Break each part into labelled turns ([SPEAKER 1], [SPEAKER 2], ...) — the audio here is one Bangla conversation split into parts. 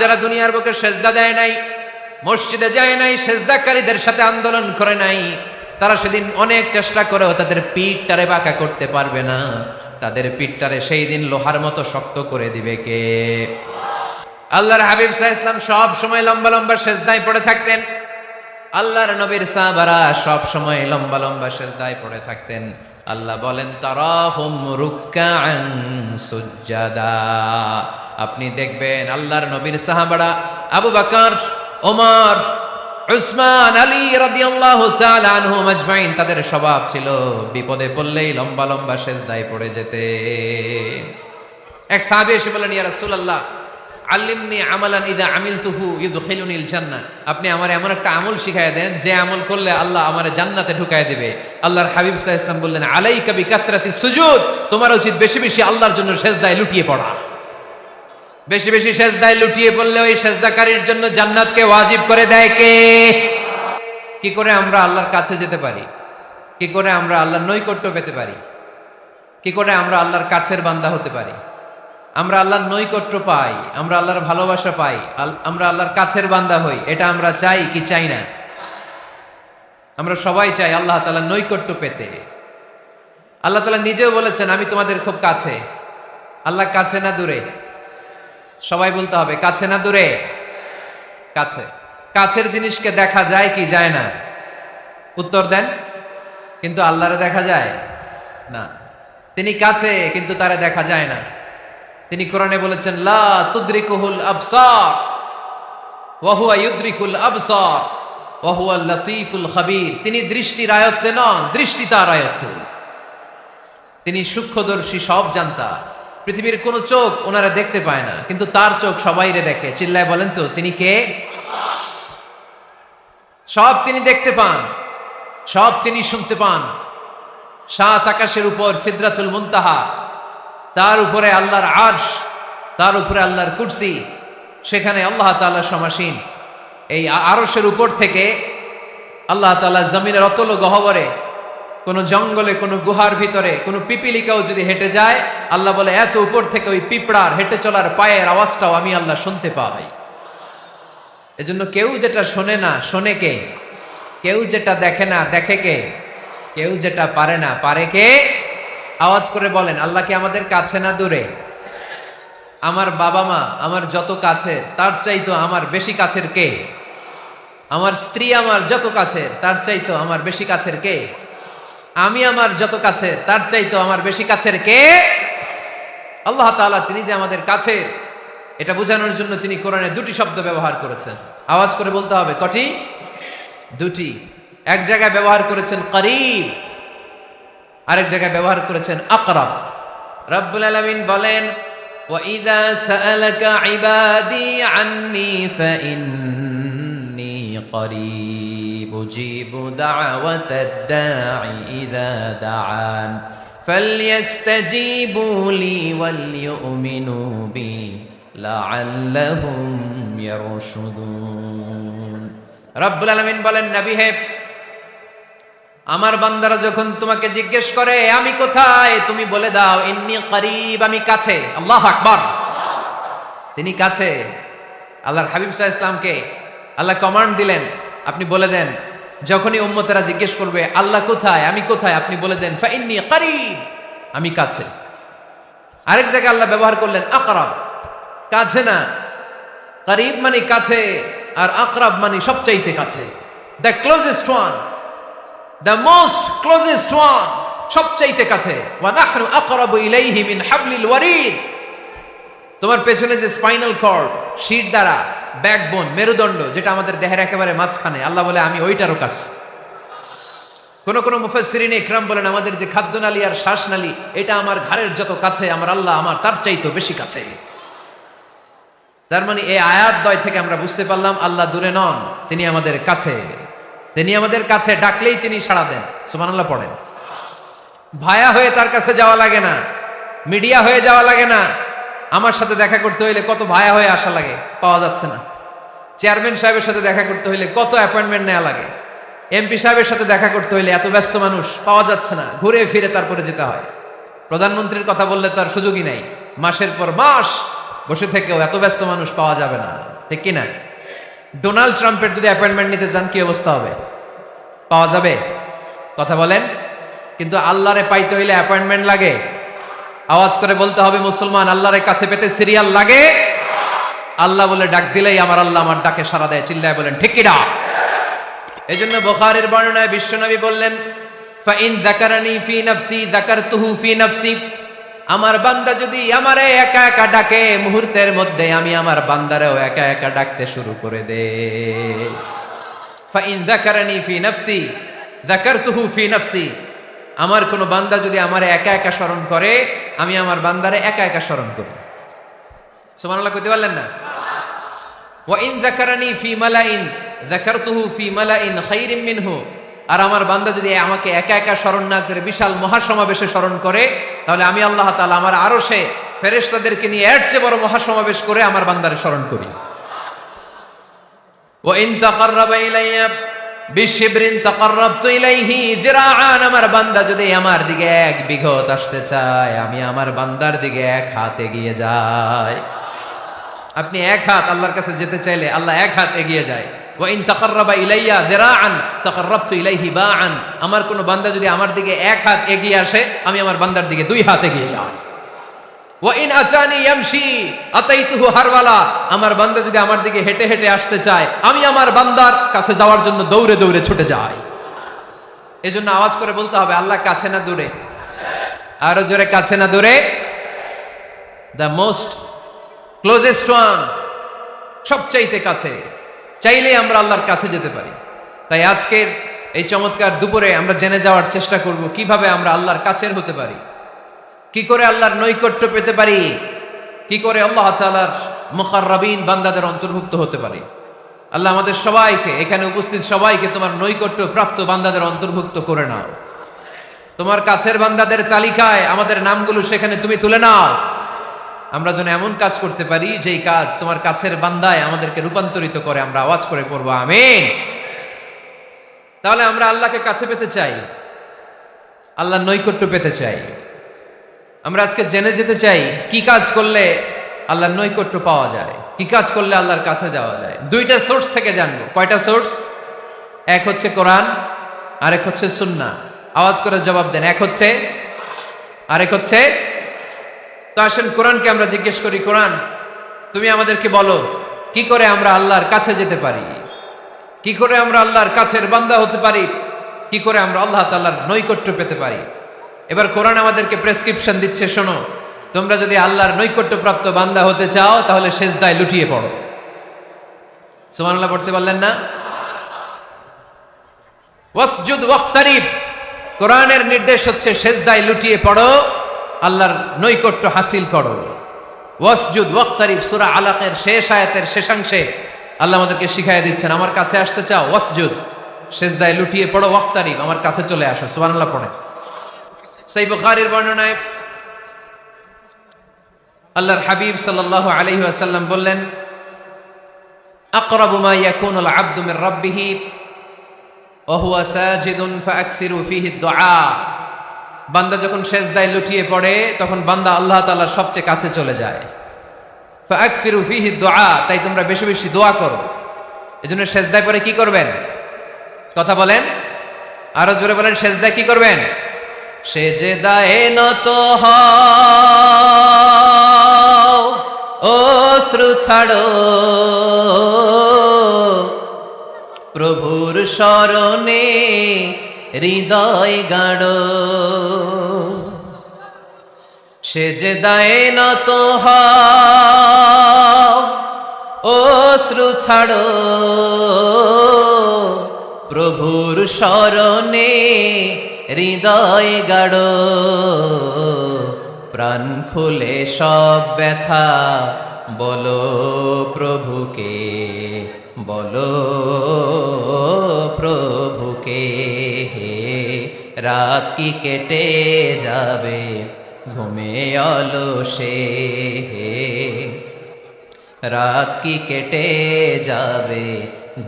[SPEAKER 1] যারা দুনিয়ার বুকে সেজদা দেয় নাই, মসজিদে যায় নাই, সেজদাকারীদের সাথে আন্দোলন করে নাই, তারা সেদিন অনেক চেষ্টা করেও তাদের পিঠটারে বাঁকা করতে পারবে না। তাদের পিঠটারে সেই দিন লোহার মতো শক্ত করে দিবে কে? আল্লাহর হাবিব সাল্লাল্লাহু আলাইহি ওয়াসাল্লাম সব সময় লম্বা লম্বা সেজদায় পড়ে থাকতেন। আল্লাহর নবীর সাহাবারা সব সময় লম্বা লম্বা সেজদায় পড়ে থাকতেন। আল্লাহ বলেন তারাহুম রুকআন সুজদা। আপনি দেখবেন আল্লাহর নবীর সাহাবারা আবু বকর, ওমর, উসমান, আলী রাদিয়াল্লাহু তাআলা আনহুম আজমাইন, তাদের স্বভাব ছিল বিপদে পড়লেই লম্বা লম্বা সেজদায় পড়ে যেতে। এক সাহাবী এসে বললেন, ইয়া রাসূলুল্লাহ আল্লিমনি আমালান ইযা আমিলতুহু ইউদখিলুনিল জান্নাহ। আপনি আমারে এমন একটা আমল শিখায় দেন যে আমল করলে আল্লাহ আমারে জান্নাতে ঢুকায় দিবে। আল্লাহর হাবিব সাল্লাল্লাহু আলাইহি ওয়াসাল্লাম বললেন, আলাইকা বিকাসরাতিস সুজুদ। তোমার উচিত বেশি বেশি আল্লাহর জন্য সেজদায় লুটিয়ে পড়া। বেশি বেশি সেজদায় লুটিয়ে পড়লে ওই সেজদাকারীর জন্য জান্নাতকে ওয়াজিব করে দেয় কে? কি করে আমরা আল্লাহর কাছে যেতে পারি? কি করে আমরা আল্লাহর নৈকট্য পেতে পারি? কি করে আমরা আল্লাহর কাছের বান্দা হতে পারি? আমরা আল্লাহর নৈকট্য পাই, আমরা আল্লাহর ভালোবাসা পাই, আমরা আল্লাহর কাছের বান্দা হই, এটা আমরা চাই কি চাই না? আমরা সবাই চাই আল্লাহ তাআলার নৈকট্য পেতে। আল্লাহ তাআলা নিজেও বলেছেন, আমি তোমাদের খুব কাছে। আল্লাহ কাছে না দূরে? সবাই বলতে হবে, কাছে না দূরে? কাছে। কাছের জিনিসকে দেখা যায় কি যায় না? উত্তর দেন। কিন্তু আল্লাহরে দেখা যায় না। তিনি কাছে কিন্তু তারে দেখা যায় না। তিনি কোরআনে বলেছেন, লা তুদরিকুহুল আবসার ওয়া হুয়া ইউদরিকুল আবসার ওয়া হুয়াল লাতীফুল খাবীর। তিনি দৃষ্টির আয়ত্তে নন, দৃষ্টি তার আয়ত্তে। তিনি সূক্ষ্মদর্শী, সব জানতা। পৃথিবীর কোন চোখ ওনারা দেখতে পায় না, কিন্তু তার চোখ সবাইরে দেখে। চিল্লায় বলেন তো তিনি কে? সব তিনি দেখতে পান, সব তিনি শুনতে পান। সাত আকাশের উপর সিদরাতুল মুনতাহা, তার উপরে আল্লাহর আরশ, তার উপরে আল্লাহর কুরসি, সেখানে আল্লাহ তাআলা সমাসীন। এই আরশের উপর থেকে আল্লাহ তাআলা জমিনের অতল গহ্বরে, কোন জঙ্গলে, কোন গুহার ভিতরে কোন পিপিলিকাও যদি হেঁটে যায়, আল্লাহ বলে এত উপর থেকে ওই পিঁপড়ার হেঁটে চলার পায়ের আওয়াজটাও আমি আল্লাহ শুনতে পাই। এজন্য কেউ যেটা শোনে না শোনে কে? কেউ যেটা দেখে না দেখে কে? কেউ যেটা পারে না পারে কে? আওয়াজ করে বলেন, আল্লাহ কি আমাদের কাছে না দূরে? আমার বাবা মা আমার যত কাছে, তার চাইতো আমার বেশি কাছের কে? আমার স্ত্রী আমার যত কাছের, তার চাইতো আমার বেশি কাছের কে? আমি আমার যত কাছের, তার চাইতো আমার বেশি কাছের কে? আল্লাহ তাআলা তিনি যে আমাদের কাছের, এটা বোঝানোর জন্য তিনি কোরআনে দুটি শব্দ ব্যবহার করেছেন। আওয়াজ করে বলতে হবে, কটি? দুটি। এক জায়গায় ব্যবহার করেছেন করিব, আরেক জায়গায় ব্যবহার করেছেন আকরাব। রব্বুল আলামিন বলেন, ওয়াইযা সাআলাকা ইবাদি আন্নী ফাইন্নী করিব উজিবু দাওয়াতাদ দাঈ ইযা দাআন ফালইস্তাজিবু লি ওয়ালইউমিনু বি লাআল্লাহুম ইয়ারশুদুন। রব্বুল আলামিন বলেন, নবী হে, আমার বান্দারা যখন তোমাকে জিজ্ঞেস করে আমি কোথায়, তুমি বলে দাও ইন্নী করিব, আমি কাছে। আল্লাহু আকবার। তিনি কাছে। আল্লাহর হাবিব সাল্লাল্লাহু আলাইহি ওয়াসাল্লামকে আল্লাহ কমান্ড দিলেন, আপনি বলে দেন, যখনই উম্মতেরা জিজ্ঞেস করবে আল্লাহ কোথায়, আমি কোথায়, আপনি বলে দেন ফাইন্নী করিব, আমি কাছে। আরেক জায়গায় আল্লাহ ব্যবহার করলেন আকরাব, কাছে না। করিব মানে কাছে, আর আকরাব মানে সবচাইতে কাছে, the closest one, the most closest one, সবচাইতে কাছে। ওয়া নাহনু আকরাবু ইলাইহি মিন হাবলিল ওয়ারিদ। তোমার পেছনে যে স্পাইনাল কর্ড, শির দ্বারা, ব্যাকবোন, মেরুদণ্ড, যেটা আমাদের দেহের একেবারে মাঝখানে, আল্লাহ বলে আমি ওইটারও কাছে। কোন কোন মুফাসসিরিন ইকরাম বলেন, আমাদের যে খাদ্যনালী আর শ্বাসনালী, এটা আমার ঘাড়ের যত কাছে, আমার আল্লাহ আমার তার চাইতেও বেশি কাছে। তার মানে এই আয়াত দ্বয় থেকে আমরা বুঝতে পারলাম আল্লাহ দূরে নন, তিনি আমাদের কাছে। তিনি আমাদের কাছে, ডাকলেই তিনি সাড়া দেন। সুবহানাল্লাহ পড়েন। ভায়া হয়ে তার কাছে যাওয়া লাগে না, মিডিয়া হয়ে যাওয়া লাগে না। আমার সাথে দেখা করতে হইলে কত ভায়া হয়ে আসা লাগে, পাওয়া যাচ্ছে না। চেয়ারম্যান সাহেবের সাথে দেখা করতে হইলে কত অ্যাপয়েন্টমেন্ট নেওয়া লাগে। এমপি সাহেবের সাথে দেখা করতে হইলে এত ব্যস্ত মানুষ, পাওয়া যাচ্ছে না, ঘুরে ফিরে তারপরে যেতে হয়। প্রধানমন্ত্রীর কথা বললে তো আর সুযোগই নাই, মাসের পর মাস বসে থেকেও এত ব্যস্ত মানুষ পাওয়া যাবে না, ঠিক কি না? ডোনাল্ড ট্রাম্পের যদি অ্যাপয়েন্টমেন্ট নিতে চান কি অবস্থা হবে? পাওয়া যাবে? কথা বলেন। কিন্তু আল্লাহরে পাইতে হইলে অ্যাপয়েন্টমেন্ট লাগে। আওয়াজ করে বলতে হবে মুসলমান, আল্লাহরে কাছে পেতে সিরিয়াল লাগে। আল্লাহ বলে ডাক দিলেই আমার আল্লাহ আমার ডাকে সাড়া দেয়। চিল্লায় বলেন ঠিক কি না? এই জন্য বুখারীর বর্ণনায় বিশ্বনবী বললেন, ফাইন যাকারানি ফি নাফসি যাকারতুহু ফি নাফসি। আমার বান্দা যদি আমারে একা একা ডাকে, মুহূর্তের মধ্যে আমি আমার বান্দারেও একা একা ডাকতে শুরু করে দে। ফাইন যাকারানি ফি নাফসি যাকারতুহু ফি নাফসি। আমার কোন বান্দা যদি আমারে একা একা স্মরণ করে, আমি আমার বান্দারে একা একা স্মরণ করি। সুবহানাল্লাহ কইতে পারলেন না? ওয়া ইন যাকারানি ফি মালাইন যাকারতুহু ফি মালাইন খায়রিন মিনহু। আর আমার বান্দা যদি আমাকে একা একা স্মরণ না করে বিশাল মহাসমাবেশে স্মরণ করে, তাহলে আমি আল্লাহ তাআলা আমার আরশে ফেরেশতাদেরকে নিয়ে এর চেয়ে বড় মহাসমাবেশ করে আমার বান্দারে স্মরণ করি। ওয়া ইন তাকাররাবা ইলাইয়া বিশিবরিন তাকাররাবতু ইলাইহি যিরাআন। আমার বান্দা যদি আমার দিকে এক বিঘত আসতে চায়, আমি আমার বান্দার দিকে এক হাত এগিয়ে যাই। আপনি এক হাত আল্লাহর কাছে যেতে চাইলে আল্লাহ এক হাত এগিয়ে যায়। ওয়া ইন তাকাররাবা ইলাইয়া যিরাআন তাকাররাবতু ইলাইহি বাআন। আমার কোন বান্দা যদি আমার দিকে এক হাত এগিয়ে আসে, আমি আমার বান্দার দিকে দুই হাত এগিয়ে যাই। ওয়া ইন আতানি ইয়ামশি আতাইতুহু হারওয়ালা। আমার বান্দা যদি আমার দিকে হেঁটে হেঁটে আসতে চায়, আমি আমার বান্দার কাছে যাওয়ার জন্য দৌড়ে দৌড়ে ছুটে যাই। এজন্য আওয়াজ করে বলতে হবে, আল্লাহ কাছে না দূরে? আরো জোরে, কাছে না দূরে? দ্য মোস্ট ক্লোজেস্ট ওয়ান, সবচাইতে কাছে। চাইলে আমরা আল্লাহর কাছে যেতে পারি। তাই আজকের এই চমৎকার দুপুরে আমরা জেনে যাওয়ার চেষ্টা করব কিভাবে আমরা আল্লাহর কাছের হতে পারি, কি করে আল্লাহর নৈকট্য পেতে পারি, কি করে আল্লাহ তাআলার মুকাররাবিন বান্দাদের অন্তর্ভুক্ত হতে পারি। আল্লাহ আমাদের সবাইকে, এখানে উপস্থিত সবাইকে তোমার নৈকট্য প্রাপ্ত বান্দাদের অন্তর্ভুক্ত করে নাও। তোমার কাছের বান্দাদের তালিকায় আমাদের নামগুলো সেখানে তুমি তুলে নাও। আমরা যেন এমন কাজ করতে পারি যেই কাজ তোমার কাছের বান্দায় আমাদেরকে রূপান্তরিত করে। আমরা আওয়াজ করে পড়বো আমিন। তাহলে আমরা আল্লাহকে কাছে পেতে চাই, আল্লাহর নৈকট্য পেতে চাই। আমরা আজকে জেনে যেতে চাই কি কাজ করলে আল্লাহর নৈকট্য পাওয়া যায়, কি কাজ করলে আল্লাহর কাছে যাওয়া যায়। দুইটা সোর্স থেকে জানবো। কয়টা সোর্স? এক হচ্ছে কোরআন, আরেক হচ্ছে সুন্নাহ। আওয়াজ করে জবাব দেন, এক হচ্ছে, আরেক হচ্ছে। তো আসেন কোরআনকে আমরা জিজ্ঞেস করি, কোরআন তুমি আমাদেরকে বলো কি করে আমরা আল্লাহর কাছে যেতে পারি, কি করে আমরা আল্লাহর কাছের বান্দা হতে পারি, কি করে আমরা আল্লাহ তাআলার নৈকট্য পেতে পারি। এবার কোরআন আমাদেরকে প্রেসক্রিপশন দিচ্ছে, শোনো, তোমরা যদি আল্লাহর নৈকট্য প্রাপ্ত বান্দা হতে চাও তাহলে সেজদায় লুটিয়ে পড়ো। সুবহানাল্লাহ পড়তে পারলেন না? ওয়াসজুদ ওয়াক্তারিব। কোরআনের নির্দেশ হচ্ছে সেজদায় লুটিয়ে পড়ো, আল্লাহর নৈকট্য হাসিল করো। ওয়াসজুদ ওয়াক্তারিব সূরা আলাকের শেষ আয়াতের শেষাংশে আল্লাহ আমাদেরকে শিখাইয়া দিচ্ছেন, আমার কাছে আসতে চাও, ওয়াসজুদ, সেজদায় লুটিয়ে পড়ো, ওয়াক্তারিব, আমার কাছে চলে আসো। সুবহানাল্লাহ পড়ে। সহিহ বুখারীর বর্ণনায় আল্লাহর হাবিব সাল্লাল্লাহু আলাইহি ওয়াসাল্লাম বললেন, আকরাবু মা ইয়াকুনুল আবদু মির রাব্বিহি ওয়া হুয়া সাজিদুন ফাআকসিরু ফীহি দুআ। বান্দা যখন সেজদায় লুটিয়ে পড়ে তখন বান্দা আল্লাহ তাআলার সবচেয়ে কাছে চলে যায়। ফাআকসিরু ফীহি দুআ, তাই তোমরা বেশি বেশি দোয়া করো। এজন্য সেজদায় পড়ে কি করবেন? কথা বলেন, আরো জোরে বলেন, সেজদায় কি করবেন? সেজদায়ে নত হও, অশ্রু ছাড়ো, প্রভুর শরণে হৃদয় গাড়ো। সেজদায়ে নত হও, অশ্রু ছাড়ো, প্রভুর শরণে হৃদয় গাড়ো। প্রাণ খুলে সব ব্যথা বলো প্রভুকে, বলো প্রভুকে। রাত কি কেটে যাবে ঘুমে অলসে, রাত কি কেটে যাবে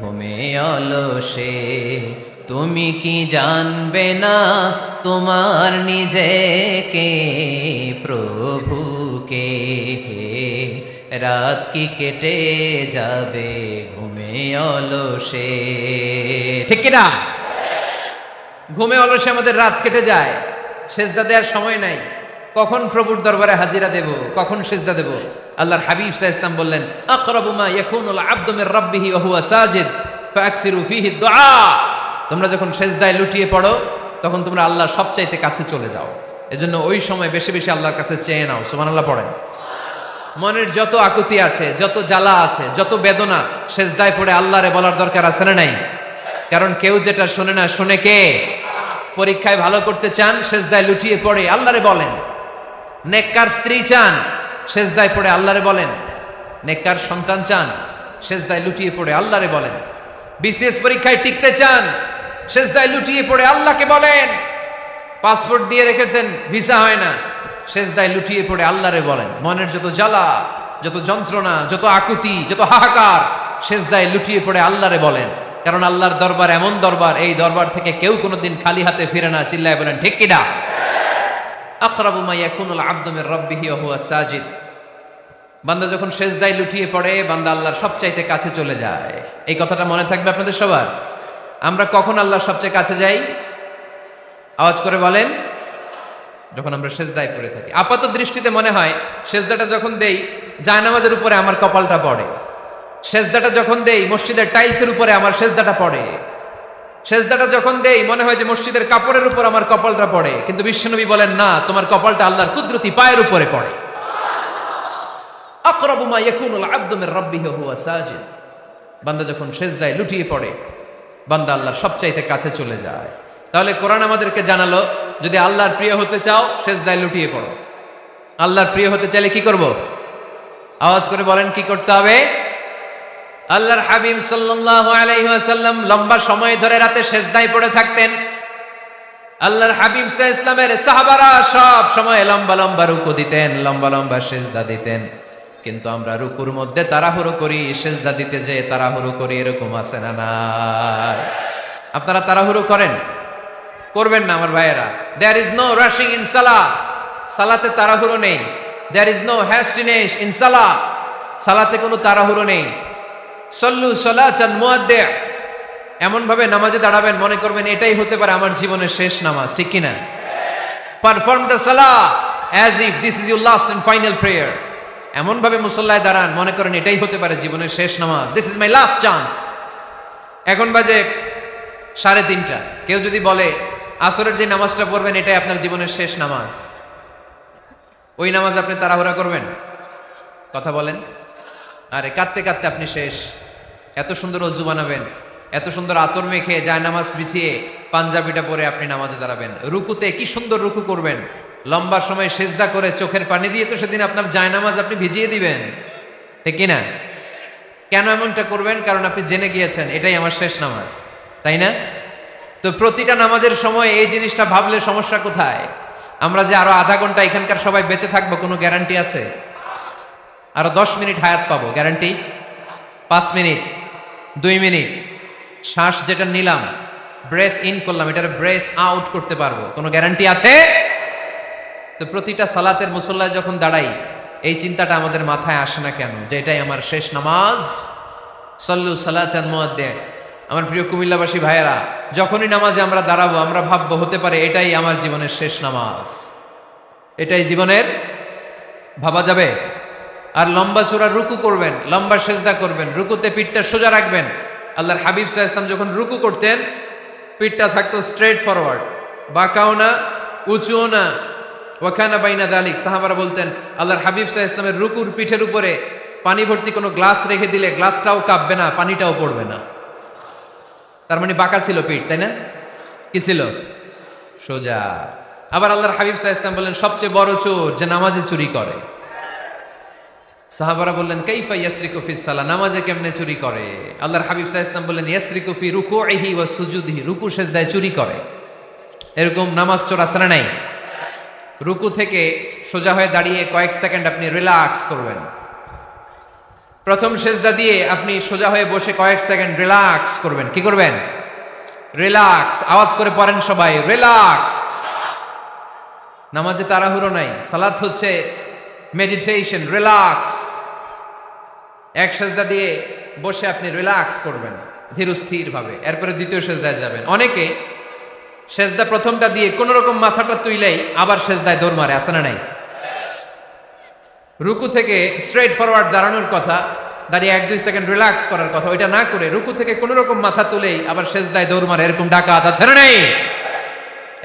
[SPEAKER 1] ঘুমে অলসে। তুমি কি জানবে না তোমার নিজেকে, প্রভুকে। রাত কি কেটে যাবে ঘুমে অলসে, ঠিক কিনা? ঘুমে অলসে আমাদের রাত কেটে যায়, সেজদা দেওয়ার সময় নাই। কখন প্রভুর দরবারে হাজিরা দেব, কখন সেজদা দেব? আল্লাহর হাবিব সাল্লাল্লাহু আলাইহি ওয়াসাল্লাম বললেন, আকরাবু মা ইয়াকুনুল আবদু মির রাব্বিহি ওয়া হুয়া সাজিদ ফাআকসিরু ফীহি দুআ। তোমরা যখন সেজদায় লুটিয়ে পড়ো তখন তোমরা আল্লাহর সবচাইতে কাছে চলে যাও, এজন্য ওই সময় বেশি বেশি আল্লাহর কাছে চেয়ে নাও। সুবহানাল্লাহ পড়েন। মনের যত আকুতি আছে, যত জ্বালা আছে, যত বেদনা, সেজদায় পড়ে আল্লাহরে বলার দরকার আছে না নাই? কারণ কেউ যেটা শোনে না, শোনে কে? পরীক্ষায় ভালো করতে চান, সেজদায় লুটিয়ে পড়ে আল্লাহরে বলেন। নেককার স্ত্রী চান, সেজদায় পড়ে আল্লাহরে বলেন। নেককার সন্তান চান, সেজদায় লুটিয়ে পড়ে আল্লাহরে বলেন। বিসিএস পরীক্ষায় টিকতে চান, সেজদায় লুটিয়ে পড়ে আল্লাহকে বলেন। পাসপোর্ট দিয়ে রেখেছেন, ভিসা হয় না, সেজদায় লুটিয়ে পড়ে আল্লাহরে বলেন। মনের যত জ্বালা, যত যন্ত্রণা, যত আকুতি, যত হাহাকার, সেজদায় লুটিয়ে পড়ে আল্লাহরে বলেন। কারণ আল্লাহর দরবার এমন দরবার, এই দরবার থেকে কেউ কোনোদিন খালি হাতে ফিরে না। চিল্লায় বলেন ঠিক কিনা? আকরাবু মা ইয়াকুনুল আবদু মির রাব্বিহি ওয়া হুয়া সাজিদ। বান্দা যখন সেজদায় লুটিয়ে পড়ে, বান্দা আল্লাহর সবচাইতে কাছে চলে যায়। এই কথাটা মনে থাকবে আপনাদের সবার। আমরা কখন আল্লাহর সবচেয়ে কাছে যাই? আওয়াজ করে বলেন। যখন আমরা সেজদায় পড়ে থাকি। আপাত দৃষ্টিতে মনে হয় সেজদাটা যখন দেই জায়নামাজের উপরে আমার কপালটা পড়ে, সেজদাটা যখন দেই মসজিদের টাইলসের উপরে আমার সেজদাটা পড়ে, সেজদাটা যখন দেই মনে হয় যে মসজিদের কাপড়ের উপর আমার কপালটা পড়ে। কিন্তু বিশ্বনবী বলেন না, তোমার কপালটা আল্লাহর কুদরতি পায়ের উপরে পড়ে। আকরাবু মা ইয়াকুনুল আবদু মির রাব্বিহি ওয়া হুয়া সাজিদ। বান্দা যখন সেজদায় লুটিয়ে পড়ে, বান্দা আল্লাহর সবচাইতে কাছে চলে যায়। তাহলে কোরআন আমাদেরকে জানালো, যদি আল্লাহর প্রিয় হতে চাও সেজদায় লুটিয়ে পড়ো। আল্লাহর প্রিয় হতে চাইলে কি করব? আওয়াজ করে বলেন কি করতে হবে? আল্লাহর হাবিব সাল্লাল্লাহু আলাইহি ওয়াসাল্লাম লম্বা সময় ধরে রাতে সেজদায় পড়ে থাকতেন। আল্লাহর হাবিব সাল্লাল্লাহু আলাইহি ওয়াসাল্লামের সাহাবারা সব সময় লম্বা লম্বা রুকু দিতেন, লম্বা লম্বা সেজদা দিতেন। কিন্তু আমরা রুকুর মধ্যে তাড়াহুড়ো করি, সেজদা দিতে যে তাড়াহুড়ো করি, এরকম আছে না নাই? আপনারা তাড়াহুড়ো করেন? করবেন না আমার ভাইয়েরা। There is no rushing in সালাহ। সালাতে তাড়াহুড়ো নেই। There is no hastiness in সালাহ। সালাতে কোনো তাড়াহুড়ো নেই। সল্লু সালাতান মুআদ্দি। এমন ভাবে নামাজে দাঁড়াবেন মনে করবেন এটাই হতে পারে আমার জীবনের শেষ নামাজ, ঠিক কি না? পারফর্ম দ্য সালাহ as if this is your last and final prayer. এমন ভাবে মুসল্লায় দাঁড়ান মনে করেন এটাই হতে পারে জীবনের শেষ নামাজ। This is my last chance. এখন বাজে 3:30। কেউ যদি বলে আসরের যে নামাজটা পড়বেন এটাই আপনার জীবনের শেষ নামাজ, ওই নামাজ আপনি তাড়াহুড়া করবেন? কথা বলেন। আরে কাঁদতে কাঁদতে আপনি শেষ। এত সুন্দর অজু বানাবেন, এত সুন্দর আতর মেখে যায় নামাজ বিছিয়ে পাঞ্জাবিটা পরে আপনি নামাজে দাঁড়াবেন। রুকুতে কি সুন্দর রুকু করবেন, লম্বা সময় সেজদা করে চোখের পানি দিয়ে তো সেদিন আপনার জায়নামাজ আপনি ভিজিয়ে দিবেন, ঠিক কিনা? কেন এমনটা করবেন? কারণ আপনি জেনে গিয়েছেন এটাই আমার শেষ নামাজ, তাই না? তো প্রতিটা নামাজের সময় এই জিনিসটা ভাবলে সমস্যা কোথায়? আমরা যে আরো আধা ঘন্টা এখানকার সবাই বেঁচে থাকবো কোনো গ্যারান্টি আছে? আরো 10 মিনিট হায়াত পাবো, গ্যারান্টি? 5 মিনিট, 2 মিনিট, শ্বাস যেটা নিলাম, ব্রেথ ইন করলাম, এটার ব্রেথ আউট করতে পারবো, কোনো গ্যারান্টি আছে? তো প্রতিটা সালাতের মুসল্লায় যখন দাঁড়াই এই চিন্তাটা আমাদের মাথায় আসে না কেন যে এটাই আমার শেষ নামাজ? সল্লু সালাতান মুআদ্দি। আমার প্রিয় কুমিল্লাবাসী ভাইয়েরা, যখনই নামাজে আমরা দাঁড়াবো আমরা ভাববো হতে পারে এটাই আমার জীবনের শেষ নামাজ। এটাই জীবনের, ভাবা যাবে? আর লম্বা চূড়া রুকু করবেন, লম্বা সেজদা করবেন, রুকুতে পিঠটা সোজা রাখবেন। আল্লাহর হাবিব সাল্লাল্লাহু আলাইহি ওয়াসাল্লাম যখন রুকু করতেন পিঠটা থাকতো স্ট্রেট ফরওয়ার্ড, বাঁকাও না উঁচুও না, ওয়াকানা বাইনা যালিক। সাহাবারা বলতেন আল্লাহর হাবিব সাল্লাল্লাহু আলাইহি ওয়াসাল্লামের রুকুর পিঠের উপরে পানি ভর্তি কোনো গ্লাস রেখে দিলে গ্লাসটাও কাঁপবে না, পানিটাও পড়বে না। তার মানে বাঁকা ছিল পিঠ, তাই না? কি ছিল? সোজা। আবার আল্লাহর হাবিব সাল্লাল্লাহু আলাইহি ওয়াসাল্লাম বললেন সবচেয়ে বড় চোর যে নামাজে চুরি করে। সাহাবারা বললেন কাইফা ইয়াসরিকু ফিস সালাহ, নামাজে কেমনে চুরি করে? আল্লাহর হাবিব সাল্লাল্লাহু আলাইহি ওয়াসাল্লাম বললেন ইয়াসরিকু ফি রুকুইহি ওয়া সুজুদিহি, রুকু সেজদায় চুরি করে। এরকম নামাজ চোর আছে না নাই? রুকু থেকে সোজা হয়ে দাঁড়িয়ে কয়েক সেকেন্ড আপনি রিল্যাক্স করবেন। প্রথম সেজদা দিয়ে আপনি সোজা হয়ে বসে কয়েক সেকেন্ড রিল্যাক্স করবেন। কি করবেন? রিল্যাক্স। আওয়াজ করে পড়েন সবাই, রিল্যাক্স। নামাজে তাড়াহুড়ো নাই, সালাত হচ্ছে মেডিটেশন, রিল্যাক্স। এক সেজদা দিয়ে বসে আপনি রিল্যাক্স করবেন ধীরস্থির ভাবে, এরপরে দ্বিতীয় সেজদায় যাবেন। অনেকে সেজদা প্রথমটা দিয়ে কোন রকম মাথাটা তুইলেই আবার সেজদায় দৌড় মারে, আছে না নাই? রুকু থেকে স্ট্রেট ফরওয়ার্ড দাঁড়ানোর কথা, দাঁড়িয়ে 1-2 সেকেন্ড রিল্যাক্স করার কথা, ওইটা না করে রুকু থেকে কোন রকম মাথা তুলেই আবার সেজদায় দৌড় মারে, এরকম ডাকাত আছে না নাই?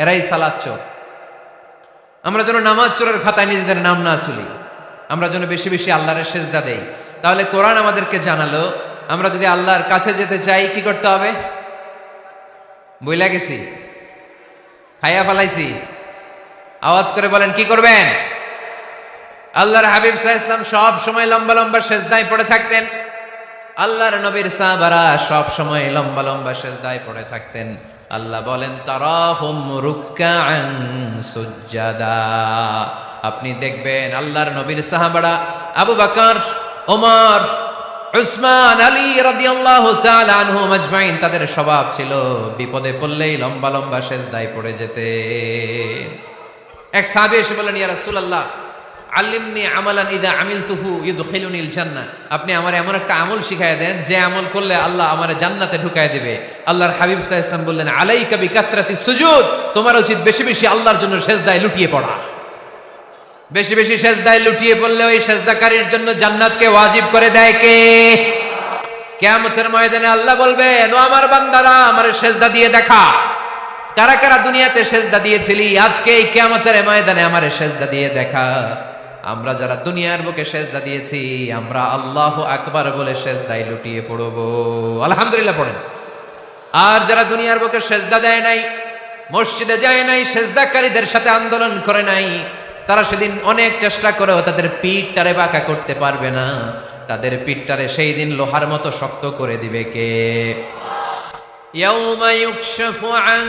[SPEAKER 1] এরাই সালাত চোর। আমরা যেন নামাজ চোরের খাতায় নিজেদের নাম না তুলি, আমরা যেন বেশি বেশি আল্লাহর সেজদা দেই। তাহলে কোরআন আমাদেরকে জানালো আমরা যদি আল্লাহর কাছে যেতে চাই কি করতে হবে? বইলা গেছি, খাইয়া ফেলাইছি, আওয়াজ করে বলেন কি করবেন? আল্লাহর হাবিব সাল্লাল্লাহু আলাইহি ওয়াসাল্লাম সব সময় লম্বা লম্বা সেজদায় পড়ে থাকতেন। আল্লাহর নবীর সাহাবারা সব সময় লম্বা লম্বা সেজদায় পড়ে থাকতেন। আল্লাহ বলেন তারাহুম রুকআন সুজদা। আপনি দেখবেন আল্লাহর নবীর সাহাবারা আবু বকর, ওমর, উসমান, আলী রাদিয়াল্লাহু তাআলা আনহুম আজমাইন, তাদের স্বভাব ছিল বিপদে পড়লেই লম্বা লম্বা সেজদায় পড়ে যেতে। এক সাহাবী এসে বললেন ইয়া রাসূলুল্লাহ আল্লিমনি আমালান ইযা আমিলতুহু ইউদখিলুনিল জান্নাহ, আপনি আমার এমন একটা আমল শিখায় দেন যে আমল করলে আল্লাহ আমারে জান্নাতে ঢুকায় দিবে। আল্লাহর হাবিব সাল্লাল্লাহু আলাইহি ওয়াসাল্লাম বললেন আলাইকা বিকাসরাতিস সুজুদ, তোমার উচিত বেশি বেশি আল্লাহর জন্য সেজদায় লুটিয়ে পড়া। বেশি বেশি সেজদায় লুটিয়ে পড়লে ওই সেজদাকারীর জন্য জান্নাতকে ওয়াজিব করে দেয় কে? কিয়ামতের ময়দানে আল্লাহ বলবেন ও আমার বান্দারা আমারে সেজদা দিয়ে দেখা, কারা কারা দুনিয়াতে সেজদা দিয়েছিলি, আজকে এই কিয়ামতের ময়দানে আমারে সেজদা দিয়ে দেখা। আমরা যারা দুনিয়ার বুকে সেজদা দিয়েছি আমরা আল্লাহু আকবার বলে সেজদায় লুটিয়ে পড়ব, আলহামদুলিল্লাহ পড়েন। আর যারা দুনিয়ার বুকে সেজদা দেয় নাই, মসজিদে যায় নাই, সেজদাকারীদের সাথে আন্দোলন করে নাই, তারা সেদিন অনেক চেষ্টা করেও তাদের পিঠটারে বাঁকা করতে পারবে না। তাদের পিঠটারে সেই দিন লোহার মতো শক্ত করে দিবে কে? يوم يكشف عن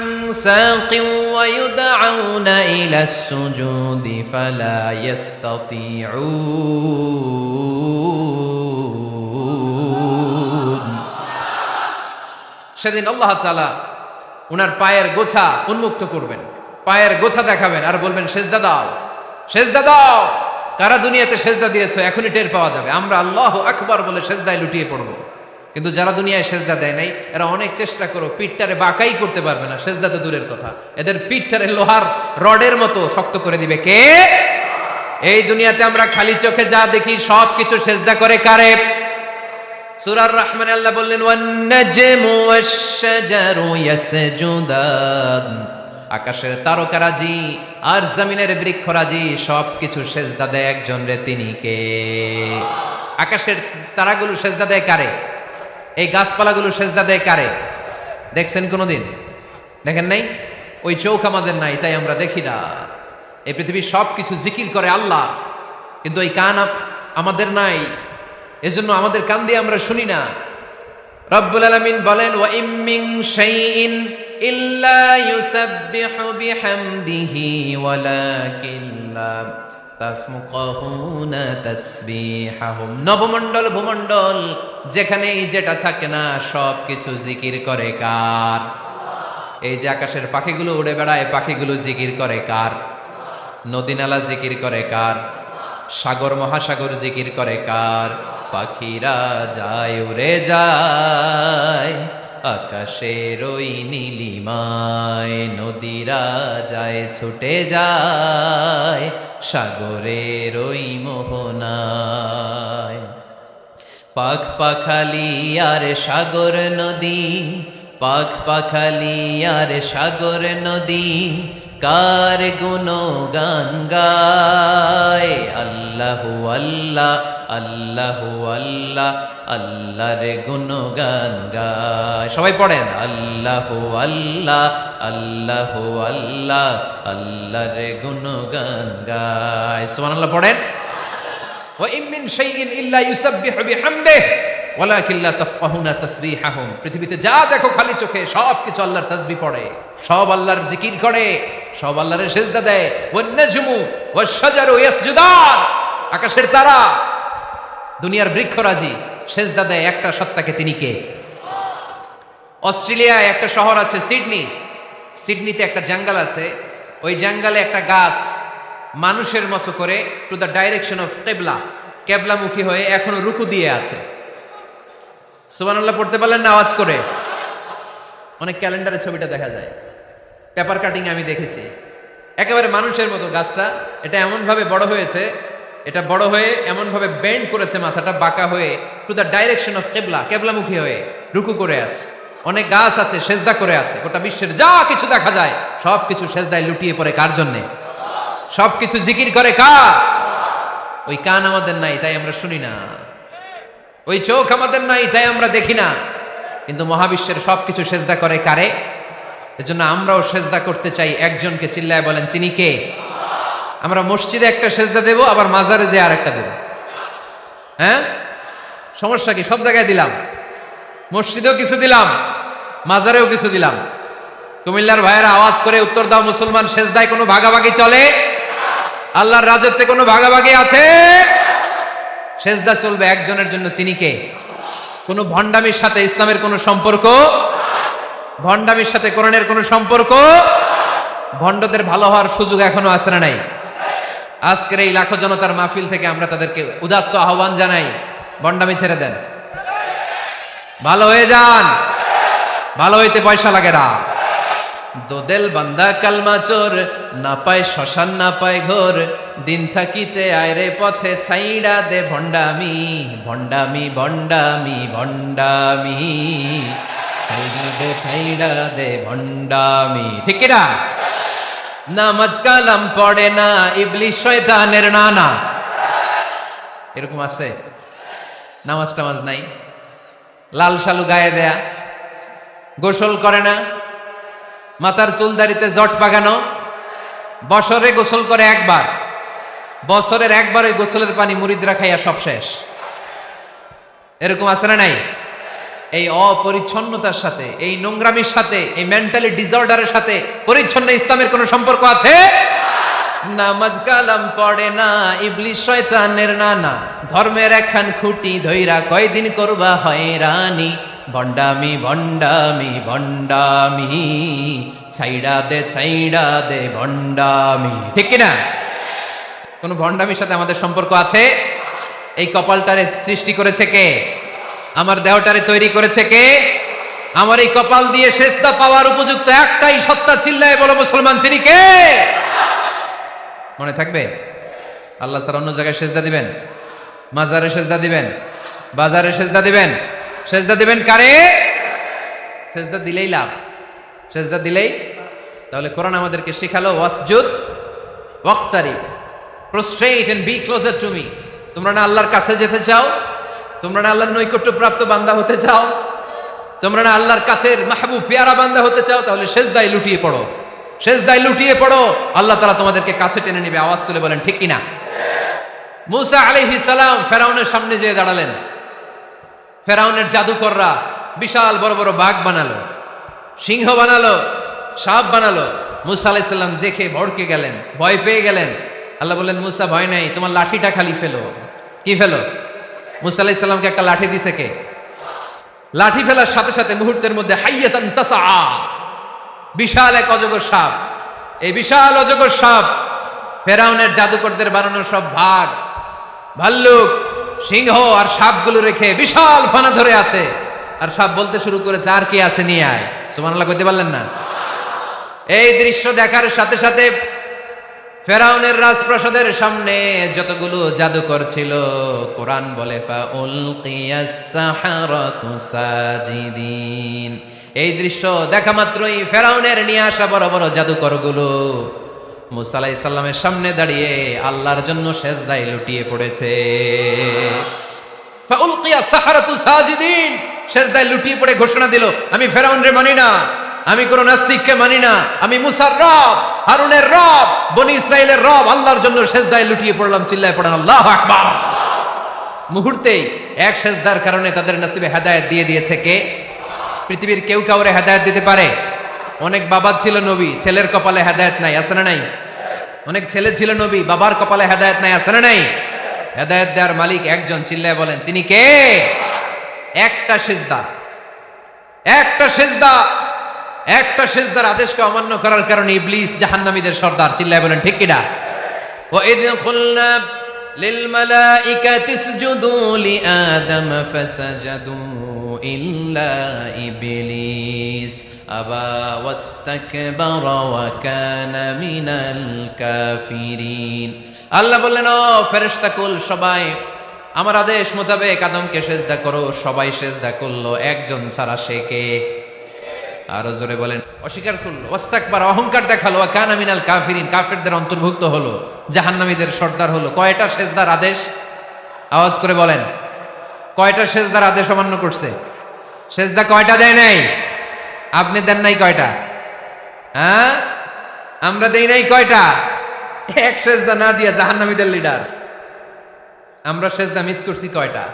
[SPEAKER 1] ساق ويدعون إلى السجود فلا يستطيعون। সেদিন আল্লাহ তাআলা উনার পায়ের গোছা উন্মুক্ত করবেন, পায়ের গোছা দেখাবেন আর বলবেন সেজদা দাও, সেজদা দাও। কারা দুনিয়াতে সেজদা দিয়েছো এখনই টের পাওয়া যাবে। আমরা আল্লাহু আকবার বলে সেজদায় লুটিয়ে পড়বো, কিন্তু যারা দুনিয়ায় সেজদা দেয় নাই এরা অনেক চেষ্টা করো পিঠটারে বাঁকাই করতে পারবে না, সেজদা তো দূরের কথা, এদের পিঠটারে লোহার রডের মতো শক্ত করে দিবে কে? এই দুনিয়াতে আমরা খালি চোখে যা দেখি সব কিছু সেজদা করে কারে? সূরা আর-রহমানে আল্লাহ বললেন ওয়ান নাজমু ওয়াশ-শাজারু ইয়াসজুদান, আকাশের তারকারাজি আর জমিনের বৃক্ষরাজি সব কিছু সেজদা দেয় একজন রে, তিনি কে? আকাশের তারাগুলো সেজদা দেয় কারে? এই গাছপালাগুলো সেজদা দেয় কারে? দেখছেন কোনোদিন? দেখেন নাই? ওই চোখ আমাদের নাই তাই আমরা দেখি না। এই পৃথিবীর সব কিছু জিকির করে আল্লাহ, কিন্তু এই কান আমাদের নাই, এজন্য আমাদের কান দিয়ে আমরা শুনি না। রব্বুল আলামিন বলেন ওয়া ইম মিন শাইইন ইল্লা ইউসাব্বিহু বিহামদিহি ওয়ালাকিন লা তাফকাহুনা তাসবিহাহুম। নবমণ্ডল ভূমণ্ডল যেখানেই যেটা থাকে না সব কিছু জিকির করে কার? এই যে আকাশের পাখিগুলো উড়ে বেড়ায়, পাখিগুলো জিকির করে কার? নদী নালা জিকির করে কার? সাগর মহাসাগর জিকির করে কার? পাখিরা যায় উড়ে যায় আকাশের ওই নীলিমায়, নদীরা যায় ছুটে যায় সাগরের ওই মোহনায়। পাখ পাখালি আর সাগর নদী, পাখ পাখালি আর সাগর নদী কার গুণগান গায়? আল্লাহু আল্লাহ আল্লাহু আল্লাহ আল্লাহর গুণগান গায়। সবাই পড়েন আল্লাহু আল্লাহ আল্লাহু আল্লাহ আল্লাহর গুণগান গায়। সুবহানাল্লাহ পড়েন। ওয়া ইম মিন শাইইন ইল্লা ইউসাব্বিহু বিহামদিহি ওয়ালাকিন লা তাফকাহুনা তাসবিহাহুম। পৃথিবীতে যা দেখো খালি চোখে সব কিছু আল্লাহর তাসবিহ পড়ে, সব আল্লাহর জিকির করে, সব আল্লাহর সেজদা দেয়। ওয়ান নাজমু ওয়াশ-শাজারু ইয়াসজুদান, আকাশের তারা দুনিয়ার বৃক্ষরাজি সেজদা দেয় একটা সত্তাকে, তিনি কে? অস্ট্রেলিয়ায় একটা শহর আছে সিডনি, সিডনিতে একটা জঙ্গল আছে, ওই জঙ্গলে একটা গাছ মানুষের মতো করে টু দ্য ডাইরেকশন অফ কিবলা, কেবলামুখী হয়ে এখনো রুকু দিয়ে আছে। সুবহানাল্লাহ পড়তে পারলেন না আওয়াজ করে? অনেক ক্যালেন্ডারে ছবিটা দেখা যায়, পেপার কাটিং আমি দেখেছি। একেবারে মানুষের মতো গাছটা, এটা এমন ভাবে বড় হয়েছে, এটা বড় হয়ে এমন ভাবে বেন্ড করেছে, মাথাটা বাঁকা হয়ে টু দ্য ডাইরেকশন অফ কেবলা, কেবলামুখী হয়ে রুকু করে আছে। অনেক গাছ আছে সেজদা করে আছে। গোটা বিশ্বের যা কিছু দেখা যায় সবকিছু সেজদায় লুটিয়ে পড়ে কার জন্যে? সবকিছু জিকির করে কার? ওই কান আমাদের নাই তাই আমরা শুনি না, ওই চোখ আমাদের নাই তাই আমরা দেখি না, কিন্তু মহাবিশ্বের সবকিছু সেজদা করে কারে? এজন্য আমরাও সেজদা করতে চাই একজনকে। চিল্লায় বলেন তিনি কে? আমরা মসজিদে একটা সেজদা দেব, আবার মাজারে যে আরেকটা দেব। হ্যাঁ, সমস্যা কি? সব জায়গায় দিলাম, মসজিদেও কিছু দিলাম, মাজারেও কিছু দিলাম। কুমিল্লার ভাইয়েরা আওয়াজ করে উত্তর দাও, মুসলমান সেজদায় কোনো ভাগাভাগি চলে? আল্লাহর রাজত্বে কোনো ভাগাভাগি আছে? সেজদা চলবে একজনের জন্য, তিনি কে? কোন ভণ্ডামির সাথে ইসলামের কোনো সম্পর্ক, ভণ্ডামির সাথে কোরআনের কোনো সম্পর্ক। ভণ্ডদের ভালো হওয়ার সুযোগ এখনো আছে না নাই? আজকের এই লাখো জনতার মাহফিল থেকে আমরা তাদেরকে উদাত্ত আহ্বান জানাই, ভণ্ডামি ছেড়ে দেন, ভালো হয়ে যান। ভালো হইতে পয়সা লাগে না। দোদেল বান্দা কালমা চোর, না পায় শ্মশান না পায় ঘোর, দিন থাকিতে আয়রে পথে ছাইড়া দে ভণ্ডামি, ভণ্ডামি ভণ্ডামি ভণ্ডামি, ছাইড়া দে ছাইড়া দে ভণ্ডামি। ঠিক কিনা? নামাজ কালাম পড়ে না, ইবলিশ শয়তানের নানা। এরকম আছে? নামাজ টামাজ নাই, লাল শালু গায়ে দেয়া, গোসল করে না, মাথার চুল দাড়িতে জট পাকানো, বছরে গোসল করে একবার, বছরের একবার ওই গোসলের পানি মুরিদরা খাইয়া সব শেষ। এরকম আছে না নাই? এই অপরিচ্ছন্নতার সাথে, এই নোংরামির সাথে, এই মেন্টালি ডিসঅর্ডারের সাথে পরিচ্ছন্ন ইসলামের কোনো সম্পর্ক আছে? নামাজ কালাম পড়ে না, ইবলিশ শয়তানের নানা, ধর্মের একখান খুঁটি ধইরা কয়দিন করবা হয়রানি, ভণ্ডামি ভণ্ডামি ভণ্ডামি, ছাইড়া দে ভণ্ডামি। ঠিক কিনা? কোন ভণ্ডামির সাথে আমাদের সম্পর্ক আছে? এই কপালটারে সৃষ্টি করেছে কে? আমার দেহটারে তৈরি করেছে কে? আমার এই কপাল দিয়ে সেজদা পাওয়ার উপযুক্ত একটাই সত্তা, চিল্লায় বলো মুসলমান, তিনি কে? মনে থাকবে? আল্লাহ ছাড়া অন্য জায়গায় সেজদা দিবেন? মাজারে সেজদা দিবেন? বাজারে সেজদা দিবেন? সেজদা দিবেন কারে? সেজদা দিলেই লাভ, সেজদা দিলেই। তাহলে কোরআন আমাদেরকে শেখালো ওয়াসজুদ ওয়াক্তারিব, prostrate and be closer to me. তোমরা না আল্লাহর কাছে যেতে চাও? তোমরা না আল্লাহর নৈকট্যপ্রাপ্ত বান্দা হতে চাও? তোমরা না আল্লাহর কাছের মাহবুব পেয়ারা বান্দা হতে চাও? তাহলে সেজদায় লুটিয়ে পড়ো, সেজদায় লুটিয়ে পড়ো, আল্লাহ তাআলা তোমাদেরকে কাছে টেনে নেবে। আওয়াজ তুলে বলেন ঠিক কিনা? মুসা আলাইহিস সালাম ফেরাউনের সামনে যেয়ে দাঁড়ালেন। ফেরাউনের জাদুকররা বিশাল বড় বড় বাঘ বানালো, সিংহ বানালো, সাপ বানালো। মুসা আলাইহিস সালাম দেখে ভড়কে গেলেন, ভয় পেয়ে গেলেন। আল্লাহ বললেন, মুসা ভয় নাই, তোমার লাঠিটা খালি ফেলো। কি ফেলো? মুসা আলাইহিস সালামকে একটা লাঠি দিছে কে? লাঠি ফেলার সাথে সাথে মুহূর্তের মধ্যে হাইয়াতান তাসআ, বিশাল এক অজগর সাপ। এই বিশাল অজগর সাপ ফেরাউনের জাদুকরদের বানানো সব ভাগ, ভাল্লুক, সিংহ আর সাপগুলো রেখে বিশাল ফানা ধরে আছে। আর সাপ বলতে শুরু করেছে, আর কি আছে নিয়ে আয়। সুবহানাল্লাহ কইতে পারলেন না? এই দৃশ্য দেখার সাথে সাথে ফেরাউনের রাজপ্রাসাদের সামনে যতগুলো জাদুকর ছিল, কোরআন বলে ফাউলকিয়াস সাহারাতু সাজিদিন। এই দৃশ্য দেখা মাত্রই ফেরাউনের নিয়ে আসা বড় বড় জাদুকরগুলো মুসা আলাইহিস সালামের সামনে দাঁড়িয়ে আল্লাহর জন্য সেজদায় লুটিয়ে পড়েছে। ফাউলকিয়াস সাহারাতু সাজিদিন, সেজদায় লুটিয়ে পড়ে ঘোষণা দিল, আমি ফেরাউনরে মানি না, আমি কোন নাস্তিককে মানি না, আমি মুসার রব, হারুনের রব, বনি ইসরাইলের রব, আল্লাহর জন্য সেজদায় লুটিয়ে পড়লাম। চিল্লায় পড়েন আল্লাহু আকবার। মুহূর্তেই এক সেজদার কারণে তাদের নসিবে হেদায়েত দিয়ে দিয়েছে কে? পৃথিবীর কেউ কাউরে হেদায়েত দিতে পারে? অনেক বাবা ছিল নবী, ছেলের কপালে হেদায়েত নাই, আছে না নাই? অনেক ছেলে ছিল নবী, বাবার কপালে হেদায়েত নাই, আছে না নাই? হেদায়েত দেওয়ার মালিক একজন, চিল্লায় বলেন তিনি কে? একটা সিজদা, একটা সিজদা, একটা সিজদার আদেশকে অমান্য করার কারণে ইবলিস জাহান্নামীদের সর্দার। চিল্লায় বলেন ঠিক কিনা? ওয়া ইয কুলনা লিল মালাইকাতি ইসজুদু লিআদম ফাসাজাদু ইল্লা ইবলিস আবা ওয়াস্তাকবারা ওয়া কানা মিনাল কাফিরিন। আল্লাহ বললেন, ও ফেরেশতাকুল সবাই আমার আদেশ মোতাবেক আদমকে সেজদা করো। সবাই সেজদা করলো, একজন ছাড়া, সে কে? আরো জোরে বলেন। অস্বীকার করলো, ওয়াস্তাকবারা, অহংকার দেখালো, ওয়া কানা মিনাল কাফিরিন, কাফেরদের অন্তর্ভুক্ত হলো, জাহান্নামীদের সর্দার হলো। কয়টা সেজদার আদেশ? আওয়াজ করে বলেন, কয়টা সেজদার আদেশ অমান্য করছে? সেজদা কয়টা দেয় নাই? আপনি দেন নাই কয়টা? হ্যাঁ, আমরা দেই নাই কয়টা? এক সেজদা না দিয়া জাহান্নামীদের লিডার। আমরা সেজদা মিস করছি কয়টা?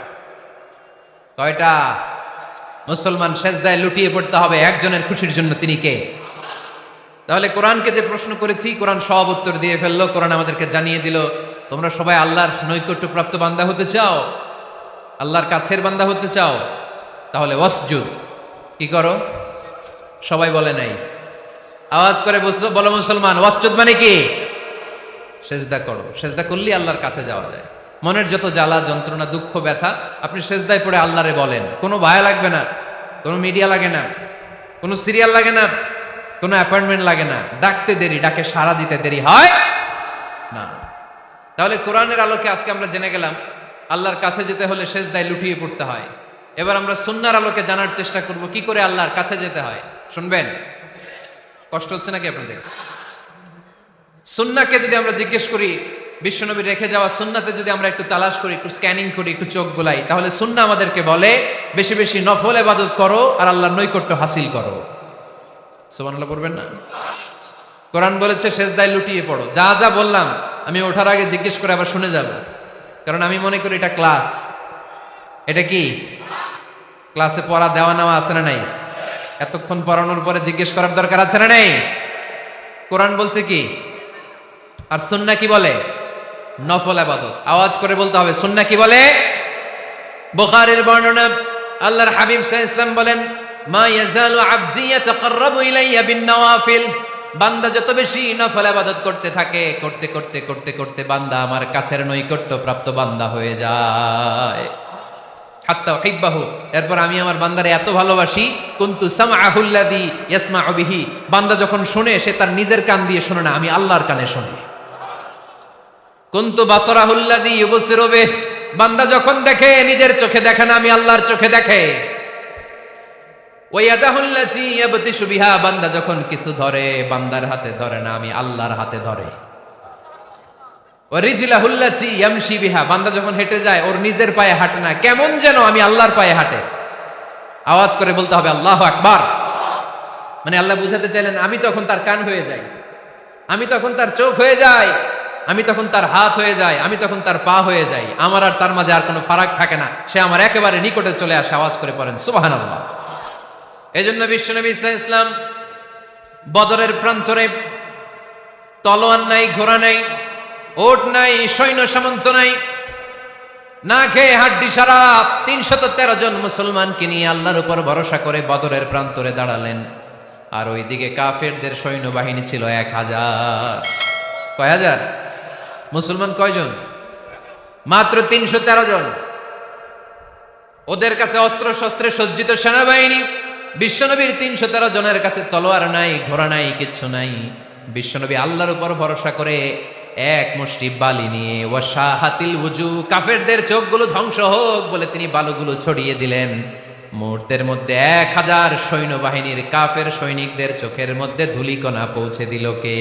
[SPEAKER 1] কয়টা? মুসলমান সেজদায় লুটিয়ে পড়তে হবে একজনের খুশির জন্য, তিনি কে? তাহলে কোরআনকে যে প্রশ্ন করেছি, কোরআন সব উত্তর দিয়ে ফেললো। কোরআন আমাদেরকে জানিয়ে দিল, তোমরা সবাই আল্লাহর নৈকট্যপ্রাপ্ত বান্দা হতে চাও, আল্লাহর কাছের বান্দা হতে চাও, তাহলে ওয়াসজুদ, কি করো? সবাই বলে নাই, আওয়াজ করে বলো মুসলমান, ওয়াসজুদ মানে কি? সেজদা করো। সেজদা করলেই আল্লাহর কাছে যাওয়া যায়। মনের যত জ্বালা যন্ত্রণা দুঃখ ব্যথা আপনি সেজদায় পড়ে আল্লাহরে বলেন। কোনো ভায়া লাগবে না, কোনো মিডিয়া লাগে না, কোনো সিরিয়াল লাগে না, কোনো অ্যাপয়েন্টমেন্ট লাগে না। ডাকতে দেরি, ডাকে সাড়া দিতে দেরি হয় না। তাহলে কোরআনের আলোকে আজকে আমরা জেনে গেলাম আল্লাহর কাছে যেতে হলে সেজদায় লুটিয়ে পড়তে হয়। এবার আমরা সুন্নাহর আলোকে জানার চেষ্টা করব কি করে আল্লাহর কাছে যেতে হয়। শুনবেন? কষ্ট হচ্ছে নাকি আপনাদের? সুন্নাহকে যদি আমরা জিজ্ঞেস করি, বিশ্বনবী রেখে যাওয়া সুন্নাতে যদি আমরা একটু তালাশ করি, একটু স্ক্যানিং করি, একটু চোখ গোলাই, তাহলে সুন্নাহ আমাদেরকে বলে বেশি বেশি নফল ইবাদত করো আর আল্লাহর নৈকট্য হাসিল করো। সুবহানাল্লাহ পড়বেন না? কোরআন বলেছে সেজদায় লুটিয়ে পড়ো। যা যা বললাম আমি ওঠার আগে জিজ্ঞেস করে আবার শুনে যাব, কারণ আমি মনে করি এটা ক্লাস। এটা কি ক্লাসে পড়া দেওয়া নেওয়া আছে না নাই? এতক্ষণ পড়ানোর পরে জিজ্ঞেস করার দরকার আছে না নাই? কোরআন বলছে কি আর সুন্নাহ কি বলে? নফল ইবাদত। আওয়াজ করে বলতে হবে, সুন্নাহ কি বলে? বুখারীর বর্ণনা, আল্লাহর হাবিব সাল্লাল্লাহু আলাইহি ওয়াসাল্লাম বলেন, মা ইয়াজালু আবদি ইয়াতাকাররাবু ইলাইয়া বিন নওয়াফিল, বান্দা যত বেশি নফল ইবাদত করতে থাকে, করতে করতে করতে করতে বান্দা আমার কাছের নৈকট্য প্রাপ্ত বান্দা হয়ে যায়। হাত্তা উহিব্বাহু, এরপর আমি আমার বান্দারে এত ভালোবাসি, কুনতু সামআহুল্লাযী ইয়াসমাউ বিহি, বান্দা যখন শুনে সে তার নিজের কান দিয়ে শুনে না, আমি আল্লাহর কানে শুনি। কুনতু বাসরাহুল্লাযী ইউবসিরু বিহি, বান্দা যখন দেখে নিজের চোখে দেখে না, আমি আল্লাহর চোখে দেখে। ওয়া ইয়াদাহুল্লাতী ইয়াবতিশু বিহা, বান্দা যখন কিছু ধরে বান্দার হাতে ধরে না, আমি আল্লাহর হাতে ধরে। ওয়া রিজলাহুল্লাতী ইয়ামশি বিহা, বান্দা যখন হেঁটে যায় ওর নিজের পায়ে হাঁটে না, কেমন যেন আমি আল্লাহর পায়ে হাঁটে। আওয়াজ করে বলতে হবে আল্লাহু আকবার। মানে আল্লাহ বুঝাতে চাইলেন আমি তখন তার কান হয়ে যাই, আমি তখন তার চোখ হয়ে যাই, আমি তখন তার হাত হয়ে যাই, আমি তখন তার পা হয়ে যাই। আমার আর তার মাঝে আর কোনো ফারাক থাকে না, সে আমার একেবারে নিকটে চলে আসে। আওয়াজ করে পড়েন সুবহানাল্লাহ। এজন্য বিশ্বনবী সাল্লাল্লাহু আলাইহি ওয়াসাল্লাম বদরের প্রান্তরে তলোয়ার নাই, ঘোড়া নাই, ওট নাই, সৈন্য সামন্ত নাই, না খেয়ে হাড্ডি সারা ৩১৩ জন মুসলমানকে নিয়ে আল্লাহর উপর ভরসা করে বদরের প্রান্তরে দাঁড়ালেন। আর ওইদিকে কাফেরদের সৈন্যবাহিনী ছিল ১০০০। কয় হাজার? মুসলমান কয়জন? মাত্র ৩১৩ জন। ওদের কাছে অস্ত্র শস্ত্রে সজ্জিত সেনাবাহিনী। বিশ্বনবীর ৩১৩ জনের কাছে তলোয়ার নাই, ঘোড়া নাই, কিচ্ছু নাই। বিশ্বনবী আল্লাহর উপর ভরসা করে এক মুষ্টি বালি নিয়ে, ওয়াশাহাতিল ওযু, কাফেরদের চোখগুলো ধ্বংস হোক বলে তিনি বালুগুলো ছড়িয়ে দিলেন। মুহূর্তের মধ্যে ১০০০ সৈন্যবাহিনীর কাফের সৈনিকদের চোখের মধ্যে ধূলিকণা পৌঁছে দিল কে?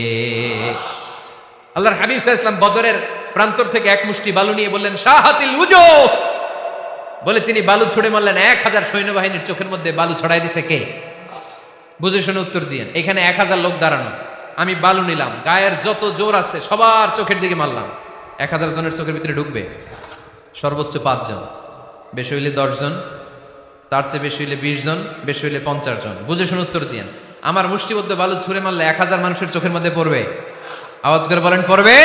[SPEAKER 1] আল্লাহর হাবিব সাল্লাল্লাহু আলাইহি ওয়াসাল্লাম বদরের প্রান্তর থেকে এক মুষ্টি বালু নিয়ে বললেন শাহাতিল ওযু বলে তিনি বালু ছুড়ে মারলেন। ১০০০ সৈন্যবাহিনীর চোখের মধ্যে বালু ছড়াই দিছে কে? বুঝে শুনে উত্তর দিয়েন। এখানে ১০০০ লোক দাঁড়ানো, আমি বালু নিলাম, গায়ের যত জোর আছে সবার চোখের দিকে মারলাম। ১০০০ জনের চোখের ভিতরে ঢুকবে সর্বোচ্চ ৫ জন, বেশি হইলে ১০ জন, তার চেয়ে বেশি হইলে ২০ জন, বেশি হইলে ৫০ জন। বুঝে শুনে উত্তর দিয়েন। আমার মুষ্টিবদ্ধ বালু ছুঁড়ে মারলে ১০০০ মানুষের চোখের মধ্যে পড়বে? আওয়াজ করে বলেন পড়বে।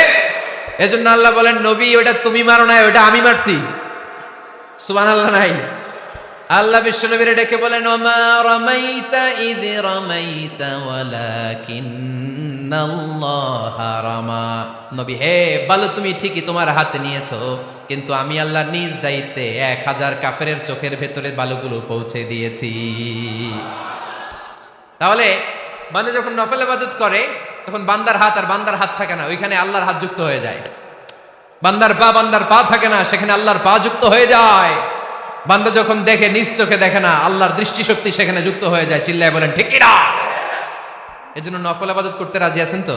[SPEAKER 1] এজন্য আল্লাহ বলেন নবী ওটা তুমি মারো নাই, ওটা আমি মারছি। সুবহানাল্লাহ নাই? আল্লাহ বিশ্বনবীর ডেকে বলেন ওমা রামাইতা ইয রামাইতা ওয়ালাকিন ইন্নাল্লাহা রামা। নবী হে বলো, তুমি ঠিকই তোমার হাতে নিয়েছো, কিন্তু আমি আল্লাহ নিজ দায়িত্বে 1000 কাফেরের চোখের ভেতরে বালুগুলো পৌঁছে দিয়েছি। তাহলে বান্দা যখন নফল ইবাদত করে তখন বান্দার হাত আর বান্দার হাত থাকে না, ওইখানে আল্লাহর হাত যুক্ত হয়ে যায়। বান্দার পা থাকে না, সেখানে আল্লাহর পা যুক্ত হয়ে যায়। বান্দা যখন দেখে নিজ চোখে দেখে না, আল্লাহর দৃষ্টিশক্তি সেখানে যুক্ত হয়ে যায়। চিল্লায় বলেন ঠিক কিনা? এজন্য নফল ইবাদত করতে রাজি আছেন তো?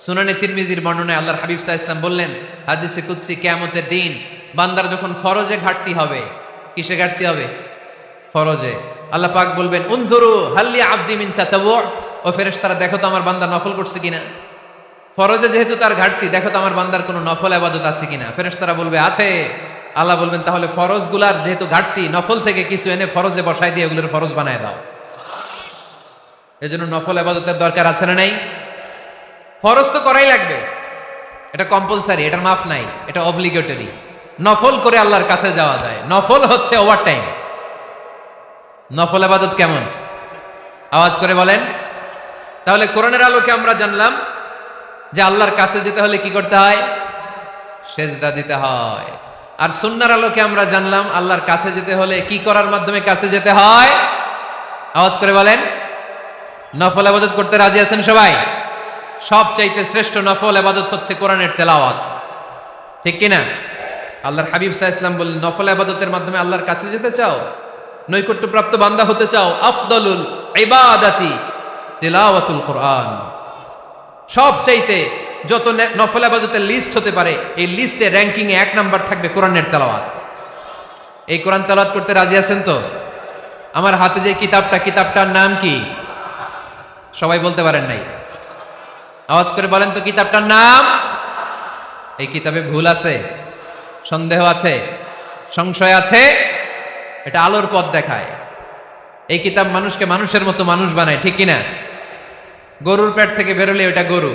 [SPEAKER 1] সুনানে তিরমিজির বর্ণনায় আল্লাহর হাবিব সাল্লাল্লাহু আলাইহি ওয়াসাল্লাম বললেন, হাদিসে কুদসি, কিয়ামতের দিন বান্দার যখন ফরজে ঘাটতি হবে, কিসে ঘাটতি হবে? ফরজে। আল্লাহ পাক বলবেন, উনজুরু হাল্লি আবদি মিন তাতাওয়ু, ও ফেরেশতারা দেখো তো আমার বান্দা নফল করছে কিনা। ফরজে যেহেতু তার ঘাটতি, দেখো তো আমার বান্দার কোনো নফল ইবাদত আছে কিনা। ফেরেশতারা বলবে আছে। আল্লাহ বলবেন, তাহলে ফরজগুলার যেহেতু ঘাটতি, নফল থেকে কিছু এনে ফরজে বসায় দিয়ে ওগুলোর ফরজ বানায় দাও। এজন্য নফল ইবাদতের দরকার আছে না নাই? ফরজ তো করাই লাগবে, এটা কম্পালসারি, এটার মাফ নাই, এটা অব্লিগেটরি। নফল করে আল্লাহর কাছে যাওয়া যায়, নফল হচ্ছে ওভারটাইম। নফল ইবাদত কেমন? আওয়াজ করে বলেন। তাহলে কোরআনের আলোকে আমরা জানলাম যে আল্লাহর কাছে যেতে হলে কি করতে হয়? সেজদা দিতে হয়। আর সুন্নাহর আলোকে আমরা জানলাম আল্লাহর কাছে যেতে হলে কি করার মাধ্যমে কাছে যেতে হয়? আওয়াজ করে বলেন। নফল ইবাদত করতে রাজি আছেন সবাই? সবচাইতে শ্রেষ্ঠ নফল ইবাদত হচ্ছে কোরআনের তেলাওয়াত, ঠিক কিনা? আল্লাহর হাবিব সাল্লাল্লাহু আলাইহি ওয়াসাল্লাম বললেন, নফল ইবাদতের মাধ্যমে আল্লাহর কাছে যেতে চাও, নৈকট্যপ্রাপ্ত বান্দা হতে চাও, আফদালুল ইবাদাতি তিলাওয়াতুল কোরআন। সবচাইতে যত নফল ইবাদতের লিস্ট হতে পারে, এই লিস্টে র্যাঙ্কিং এ 1 নাম্বার থাকবে কোরআনের তেলাওয়াত। এই কোরআন তেলাওয়াত করতে রাজি আছেন তো? আমার হাতে যে কিতাবটার নাম কি? সবাই বলতে পারেন নাই? আওয়াজ করে বলেন তো, কিতাবটার নাম? এই কিতাবে ভুল আছে, সন্দেহ আছে, সংশয় আছে? এটা আলোর পথ দেখায়। এই কিতাব মানুষকে মানুষের মতো মানুষ বানায়, ঠিক কিনা? গরুর পেট থেকে বেরোলে ওটা গরু,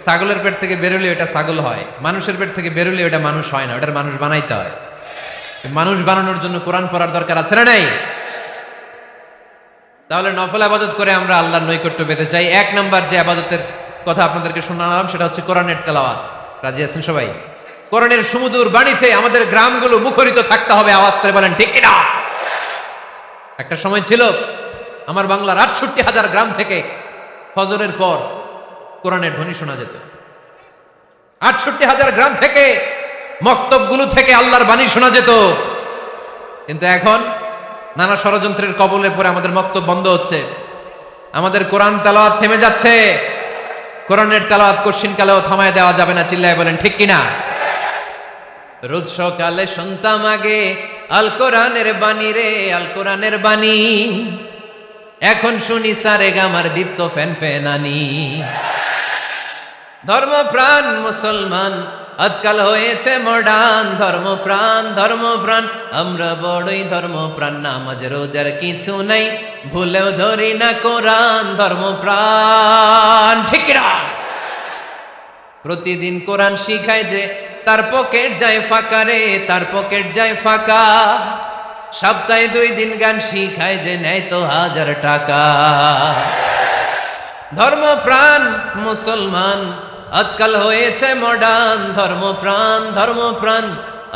[SPEAKER 1] ছাগলের পেট থেকে বেরোলে ওটা ছাগল হয়, মানুষের পেট থেকে বেরোলে ওটা মানুষ হয় না, ওটার মানুষ বানাইতে হয়। মানুষ বানানোর জন্য কোরআন পড়ার দরকার আছে না নাই? তাহলে নফল ইবাদত করে আমরা আল্লাহর নৈকট্য পেতে চাই। 1 নাম্বার যে ইবাদতের কথা আপনাদেরকে শোনালাম সেটা হচ্ছে কোরআনের তেলাওয়াত। রাজি আছেন সবাই? কোরআনের সুমধুর বাণীতে আমাদের গ্রামগুলো মুখরিত থাকতে হবে। আওয়াজ করে বলেন ঠিক কিনা? একটা সময় ছিল আমার বাংলার ৬৮,০০০ গ্রাম থেকে ফজরের পর কোরআনের ধ্বনি শোনা যেত। ৬৮,০০০ গ্রাম থেকে, মক্তবগুলো থেকে আল্লাহর বাণী শোনা যেত। কিন্তু এখন নানা ষড়যন্ত্রের কবলে পড়ে আমাদের মক্তব বন্ধ হচ্ছে, আমাদের কোরআন তেলাওয়াত থেমে যাচ্ছে। কোরআনের তেলাওয়াত কশিনকালেও থামায় দেওয়া যাবে না। চিল্লায় বলেন ঠিক কিনা? রোজ সকালে শুনতাম আগে আল কোরআনের বাণী রে, আল কোরআনের বাণী, এখন শুনি সারে গামার দীপ্ত ফ্যান ফ্যানানি। ধর্মপ্রাণ মুসলমান আজকাল হয়েছে মডার্ন, ধর্মপ্রাণ আমরা বড়ই ধর্মপ্রাণ। নামাজ রোজার কিছু নাই, ভুলেও ধরি না কোরআন। ধর্মপ্রাণ, ঠিক না? প্রতিদিন কোরআন শিখায় যে তার পকেট যায় ফাঁকা রে, তার পকেট যায় ফাঁকা। সপ্তাহে 2 দিন গান শিখায় যে নেয় তো 1000 টাকা। ধর্মপ্রাণ মুসলমান আজকাল হয়েছে মডার্ন। ধর্মপ্রাণ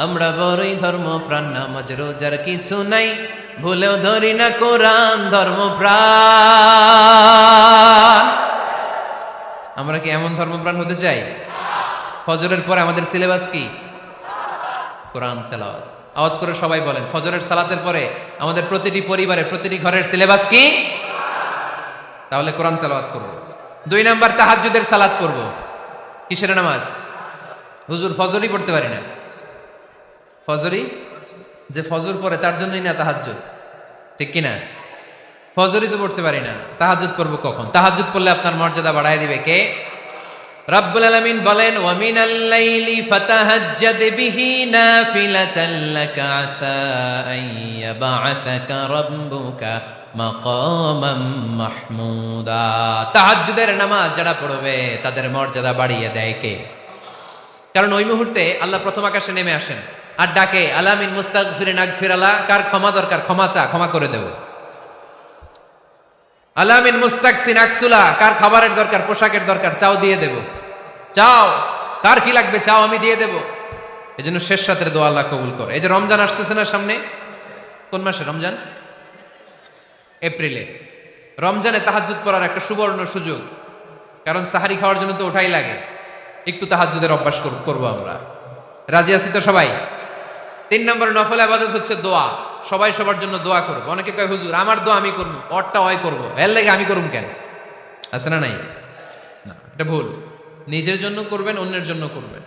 [SPEAKER 1] আমরা বড়ই ধর্মপ্রাণ। নামাজ রোজার কিছু নাই, ভুলেও ধরি না কোরআন। ধর্মপ্রাণ। আমরা কি এমন ধর্মপ্রাণ হতে চাই? ফজরের পরে আমাদের সিলেবাস কি? কোরআন তেলাওয়াত। আওয়াজ করে সবাই বলেন, ফজরের সালাতের পরে আমাদের প্রতিটি পরিবারে, প্রতিটি ঘরের সিলেবাস কি? তাহলে কোরআন তেলাওয়াত করব। 2 নাম্বার, তাহাজ্জুদের সালাত পড়ব। কিসের নামাজ? হুজুর ফজরই পড়তে পারি না। ফজরই যে ফজর পড়ে তার জন্যই না তাহাজ্জুদ, ঠিক কিনা? ফজরই তো পড়তে পারি না, তাহাজ্জুদ করব কখন? তাহাজ্জুদ পড়লে আপনার মর্যাদা বাড়ায় দিবে কে? রব্বুল আলামিন বলেন, ওয়া মিনাল লাইলি ফাতাহাজ্জাদ বিহি নাফিলাতান লাকা আসা আইয়াবা'আসাকা রাব্বুকা মাকামাম মাহমুদা। তাহাজ্জুদের নামাজ যারা পড়বে তাদের মর্যাদা বাড়িয়ে দেয় কে? কারণ ওই মুহূর্তে আল্লাহ প্রথম আকাশে নেমে আসেন আর ডাকে, আলামিন মুস্তাগফিরিন আগফিরালা, কার ক্ষমা দরকার ক্ষমা চা, ক্ষমা করে দেব। আলামিন মুস্তাকসিন আকসুলা, কার খাবারের দরকার, পোশাকের দরকার, চাও দিয়ে দেব। চাও, কার কি লাগবে চাও, আমি দিয়ে দেব। এই জন্য শেষ রাতের দোয়া আল্লাহ কবুল করে। এই যে রমজান আসতেছে না সামনে, কোন মাসে রমজান? এপ্রিলে। রমজানে তাহাজ্জুদ পড়ার একটা সুবর্ণ সুযোগ, কারণ সাহারি খাওয়ার জন্য তো ওঠাই লাগে। একটু তাহাজ্জুদের অভ্যাস করবো আমরা। রাজি আছি তো সবাই? 3 নম্বর নফল ইবাদত হচ্ছে দোয়া। সবাই সবার জন্য দোয়া করবো। অনেকে কয় হুজুর আমার দোয়া আমি করবো, ওরটা ওই করবো, এর লাগে আমি করুম কেন? আছে না নাই? না, এটা ভুল। নিজের জন্য করবেন, অন্যের জন্য করবেন।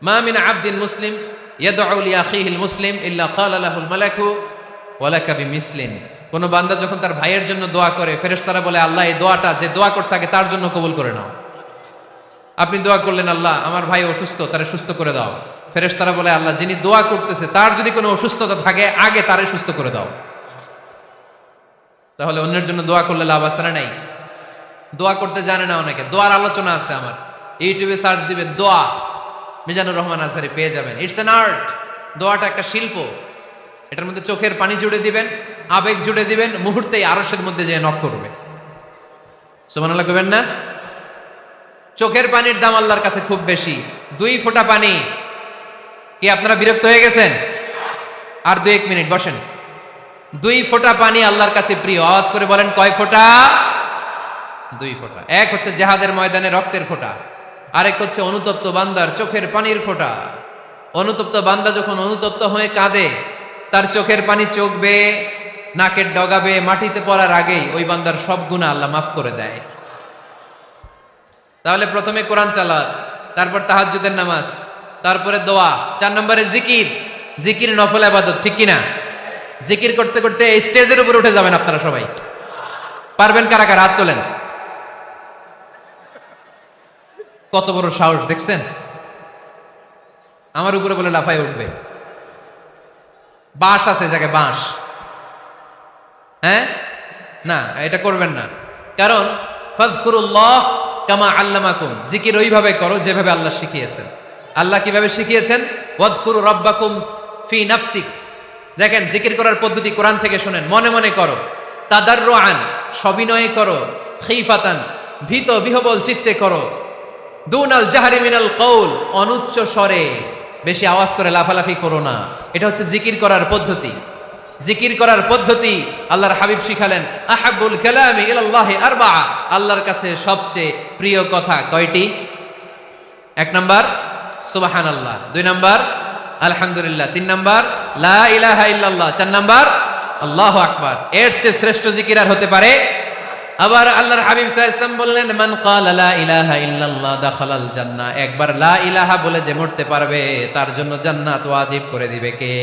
[SPEAKER 1] মা মিন আবদিন মুসলিম ইয়াদউ লি আখিহিল মুসলিম ইল্লা ক্বালা লাহুল মালাকু ওয়া লাকা বিমিসলিন। কোন বান্দা যখন তার ভাইয়ের জন্য দোয়া করে, ফেরেশতারা বলে আল্লাহ এই দোয়াটা যে দোয়া করছে আগে তার জন্য কবুল করে নাও। আপনি দোয়া করলেন আল্লাহ আমার ভাই অসুস্থ, তারে সুস্থ করে দাও। ফেরেশতারা বলে আল্লাহ যিনি দোয়া করতেছে তার যদি কোনো অসুস্থতা থাকে আগে তারে সুস্থ করে দাও। তাহলে অন্যের জন্য দোয়া করলে লাভ আছে না নাই? দোয়া করতে জানে না অনেকে। দোয়ার আলোচনা আছে আমার, ইউটিউবে সার্চ দিবেন দোয়া, মিজানুর রহমান আনসারী পেয়ে যাবেন। It's an art. দোয়াটা একটা শিল্প। এটার মধ্যে চোখের পানি জুড়ে দিবেন, আবেগ জুড়ে দিবেন, মুহূর্তেই আরশের মধ্যে যে নক করবে। সুবহানাল্লাহ কইবেন না? চোখের পানির দাম আল্লাহর কাছে খুব বেশি। 2 ফোঁটা পানি। কি আপনারা বিরক্ত হয়ে গেছেন? আর 2-1 মিনিট বসেন। 2 ফোঁটা পানি আল্লাহর কাছে প্রিয়। আওয়াজ করে বলেন কয় ফোঁটা? 2 ফোঁটা। এক হচ্ছে জিহাদের ময়দানে রক্তের ফোঁটা, আরেক হচ্ছে অনুতপ্ত বান্দার চোখের পানির ফোঁটা। অনুতপ্ত বান্দা যখন অনুতপ্ত হয়ে কাঁদে, তার চোখের পানি চোখ বেয়ে নাকের ডগাবে মাটিতে পড়ার আগেই ওই বান্দার সব গুনাহ আল্লাহ মাফ করে দেয়। তাহলে প্রথমে কোরআন তেলাওয়াত, তারপর তাহাজ্জুদের নামাজ, তারপরে দোয়া, 4 নম্বরে জিকির। জিকির নফল ইবাদত, ঠিক কিনা? জিকির করতে করতে এই স্টেজের উপর উঠে যাবেন আপনারা সবাই। পারবেন কারা কারা? হাত তোলেন। কত বড় সাহস দেখছেন? আমার উপরে বলে লাফায় উঠবে। বাঁশ আছে জায়গায়, বাঁশ। হ্যাঁ, না এটা করবেন না। কারণ ফাযকুরুল্লাহ কামা আল্লামাকুম, জিকির ওইভাবে করো যেভাবে আল্লাহ শিখিয়েছেন। আল্লাহ কিভাবে শিখিয়েছেন? ওয়াযকুরু রাব্বাকুম ফি নাফসিক। দেখেন জিকির করার পদ্ধতি কোরআন থেকে শুনেন। মনে মনে করো, তাদাররুআন সবিনয়ে করো, খিফাতান ভীত বিহবল চিত্তে করো, দুনাল জাহরি মিনাল কওল অনুচ্চ স্বরে, বেশি আওয়াজ করে লাফালাফি করো না। এটা হচ্ছে জিকির করার পদ্ধতি। জিকির করার পদ্ধতি আল্লাহর হাবিব শিখালেন, আহাব্বুল কালামি ইলাল্লাহি আরবাআ, আল্লাহর কাছে সবচেয়ে প্রিয় কথা কয়টি? 1 নাম্বার সুবহানাল্লাহ, 2 নাম্বার আলহামদুলিল্লাহ, 3 নাম্বার লা ইলাহা ইল্লাল্লাহ, 4 নাম্বার আল্লাহু আকবার। এর চেয়ে শ্রেষ্ঠ জিকির আর হতে পারে? আবার আল্লাহর হাবিব সাল্লাল্লাহু আলাইহি ওয়াসাল্লাম বললেন, মান ক্বালা লা ইলাহা ইল্লাল্লাহ দাখালাল জান্নাহ, একবার লা ইলাহা বলে যে মরতে পারবে তার জন্য জান্নাত ওয়াজিব করে দিবে কে?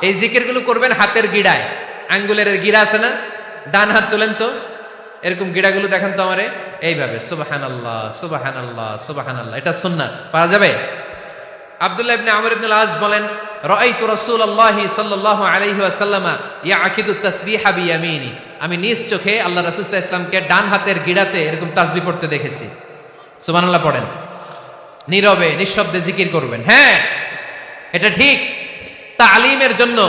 [SPEAKER 1] এই জিকিরগুলো করবেন হাতের গিড়ায়। আঙ্গুলের গিড়া আছে না? ডান হাত তোলেন তো, এরকম গিড়াগুলো দেখেন তো আমারে, এইভাবে সুবহানাল্লাহ সুবহানাল্লাহ সুবহানাল্লাহ। এটা সুন্নাত, পারা যাবে? আব্দুল্লাহ ইবনে আমর ইবনে আল-আস বলেন, রাআইতু রাসূলুল্লাহি সাল্লাল্লাহু আলাইহি ওয়াসাল্লাম ইয়াকিদু তাসবিহা বিয়ামিনি, আমি নিজ চোখে আল্লাহ রাসূল সাল্লাল্লাহু আলাইহি ওয়াসাল্লামকে ডান হাতের গিড়াতে এরকম তাসবিহ পড়তে দেখেছি। সুবহানাল্লাহ পড়েন। নীরবে নিঃশব্দে জিকির করবেন। হ্যাঁ, এটা ঠিক। তালিমের জন্য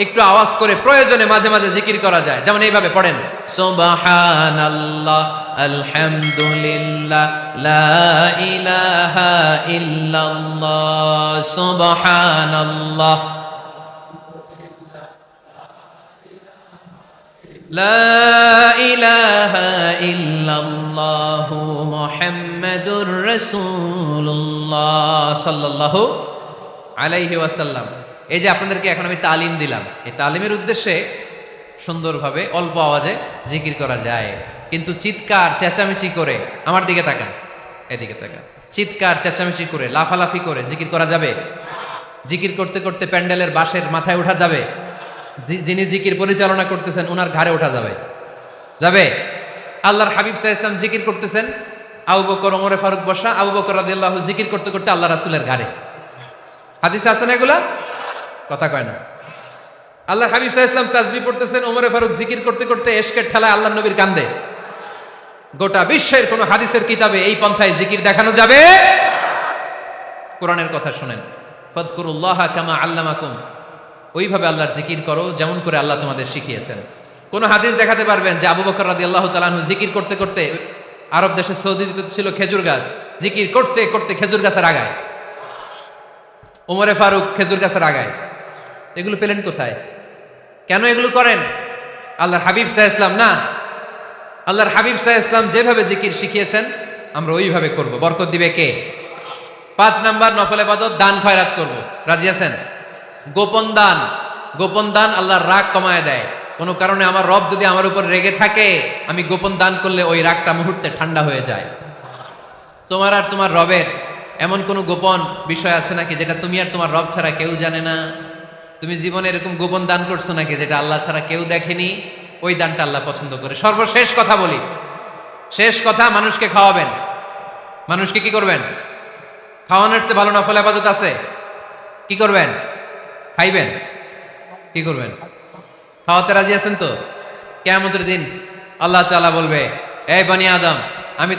[SPEAKER 1] একটু আওয়াজ করে প্রয়োজনে মাঝে মাঝে জিকির করা যায়। যেমন এইভাবে পড়েন, সুবহানাল্লাহ আলহামদুলিল্লাহ লা ইলাহা ইল্লাল্লাহ সুবহানাল্লাহ লা ইলাহা ইল্লাল্লাহু মুহাম্মাদুর রাসূলুল্লাহ সাল্লাল্লাহু আলাইহি ওয়াসাল্লাম। এই যে আপনাদেরকে এখন আমি তালিম দিলাম, এই তালিমের উদ্দেশ্যে সুন্দরভাবে অল্প আওয়াজে জিকির করা যায়, কিন্তু চিৎকার চেঁচামেচি করে, আমার দিকে তাকান, এদিকে তাকান, চিৎকার চেঁচামেচি করে লাফালাফি করে জিকির করা যাবে? জিকির করতে করতে প্যান্ডেলের বাঁশের মাথায় ওঠা যাবে? যিনি জিকির পরিচালনা করতেছেন ওনার ঘাড়ে ওঠা যাবে? যাবে? আল্লাহর হাবিব সাল্লাল্লাহু আলাইহি ওয়াসাল্লাম জিকির করতেছেন, আবু বকর ওমর ফারুক বসা, আবু বকর রাদিয়াল্লাহু জিকির করতে করতে আল্লাহ রাসূলের ঘাড়ে। হাদিসে আছে না এগুলা? কথা কয় না। আল্লাহর হাবিব সাল্লাল্লাহু আলাইহি ওয়াসাল্লাম তাসবিহ পড়তেছেন, ওমর ফারুক জিকির করতে করতে এশকের ঠেলায় আল্লাহর নবীর কান্দে। গোটা বিশ্বের কোন হাদিসের কিতাবে এই পন্থায় জিকির দেখানো যাবে? কোরআনের কথা শুনেন, ফাযকুরুল্লাহা কামা আল্লামাকুম, ওইভাবে আল্লাহর জিকির করো যেমন করে আল্লাহ তোমাদের শিখিয়েছেন। কোন হাদিস দেখাতে পারবেন যে আবু বকর রাদিয়াল্লাহু তাআলা আনহু জিকির করতে করতে, আরব দেশে সৌদিতে ছিল খেজুর গাছ, জিকির করতে করতে খেজুর গাছের আগায়, ওমরে ফারুক খেজুর গাছের আগায়, এগুলো পেলেন কোথায়? কেন এগুলো করেন? আল্লাহর হাবিব সাল্লাল্লাহু আলাইহি ওয়াসাল্লাম না, আল্লাহর হাবিব সাল্লাল্লাহু আলাইহি ওয়াসাল্লাম যেভাবে জিকির শিখিয়েছেন আমরা ওইভাবে করব। বরকত দিবে কে? 5 নাম্বার নফল ইবাদত, দান খয়রাত করব। রাজি আছেন? গোপন দান, গোপন দান আল্লাহর রাগ কমায় দেয়। কোনো কারণে আমার রব যদি আমার উপর রেগে থাকে, আমি গোপন দান করলে ওই রাগটা মুহূর্তে ঠান্ডা হয়ে যায়। তোমার আর তোমার রবের এমন কোন গোপন বিষয় আছে নাকি যেটা তুমি আর তোমার রব ছাড়া কেউ জানে না? তুমি জীবনে এরকম গোপন দান করছো নাকি যেটা আল্লাহ ছাড়া কেউ দেখেনি? ওই দানটা আল্লাহ পছন্দ করে। সর্বশেষ কথা বলি, শেষ কথা, মানুষকে খাওয়াবেন। মানুষকে কি করবেন? খাওয়ানোর চেয়ে ভালো নফল ইবাদত আছে? কি করবেন? খাইবেন। কি করবেন? খাওয়াতে রাজি আছেন তো? কিয়ামতের দিন আল্লাহ তাআলা বলবে, এই বনি আদম, আমি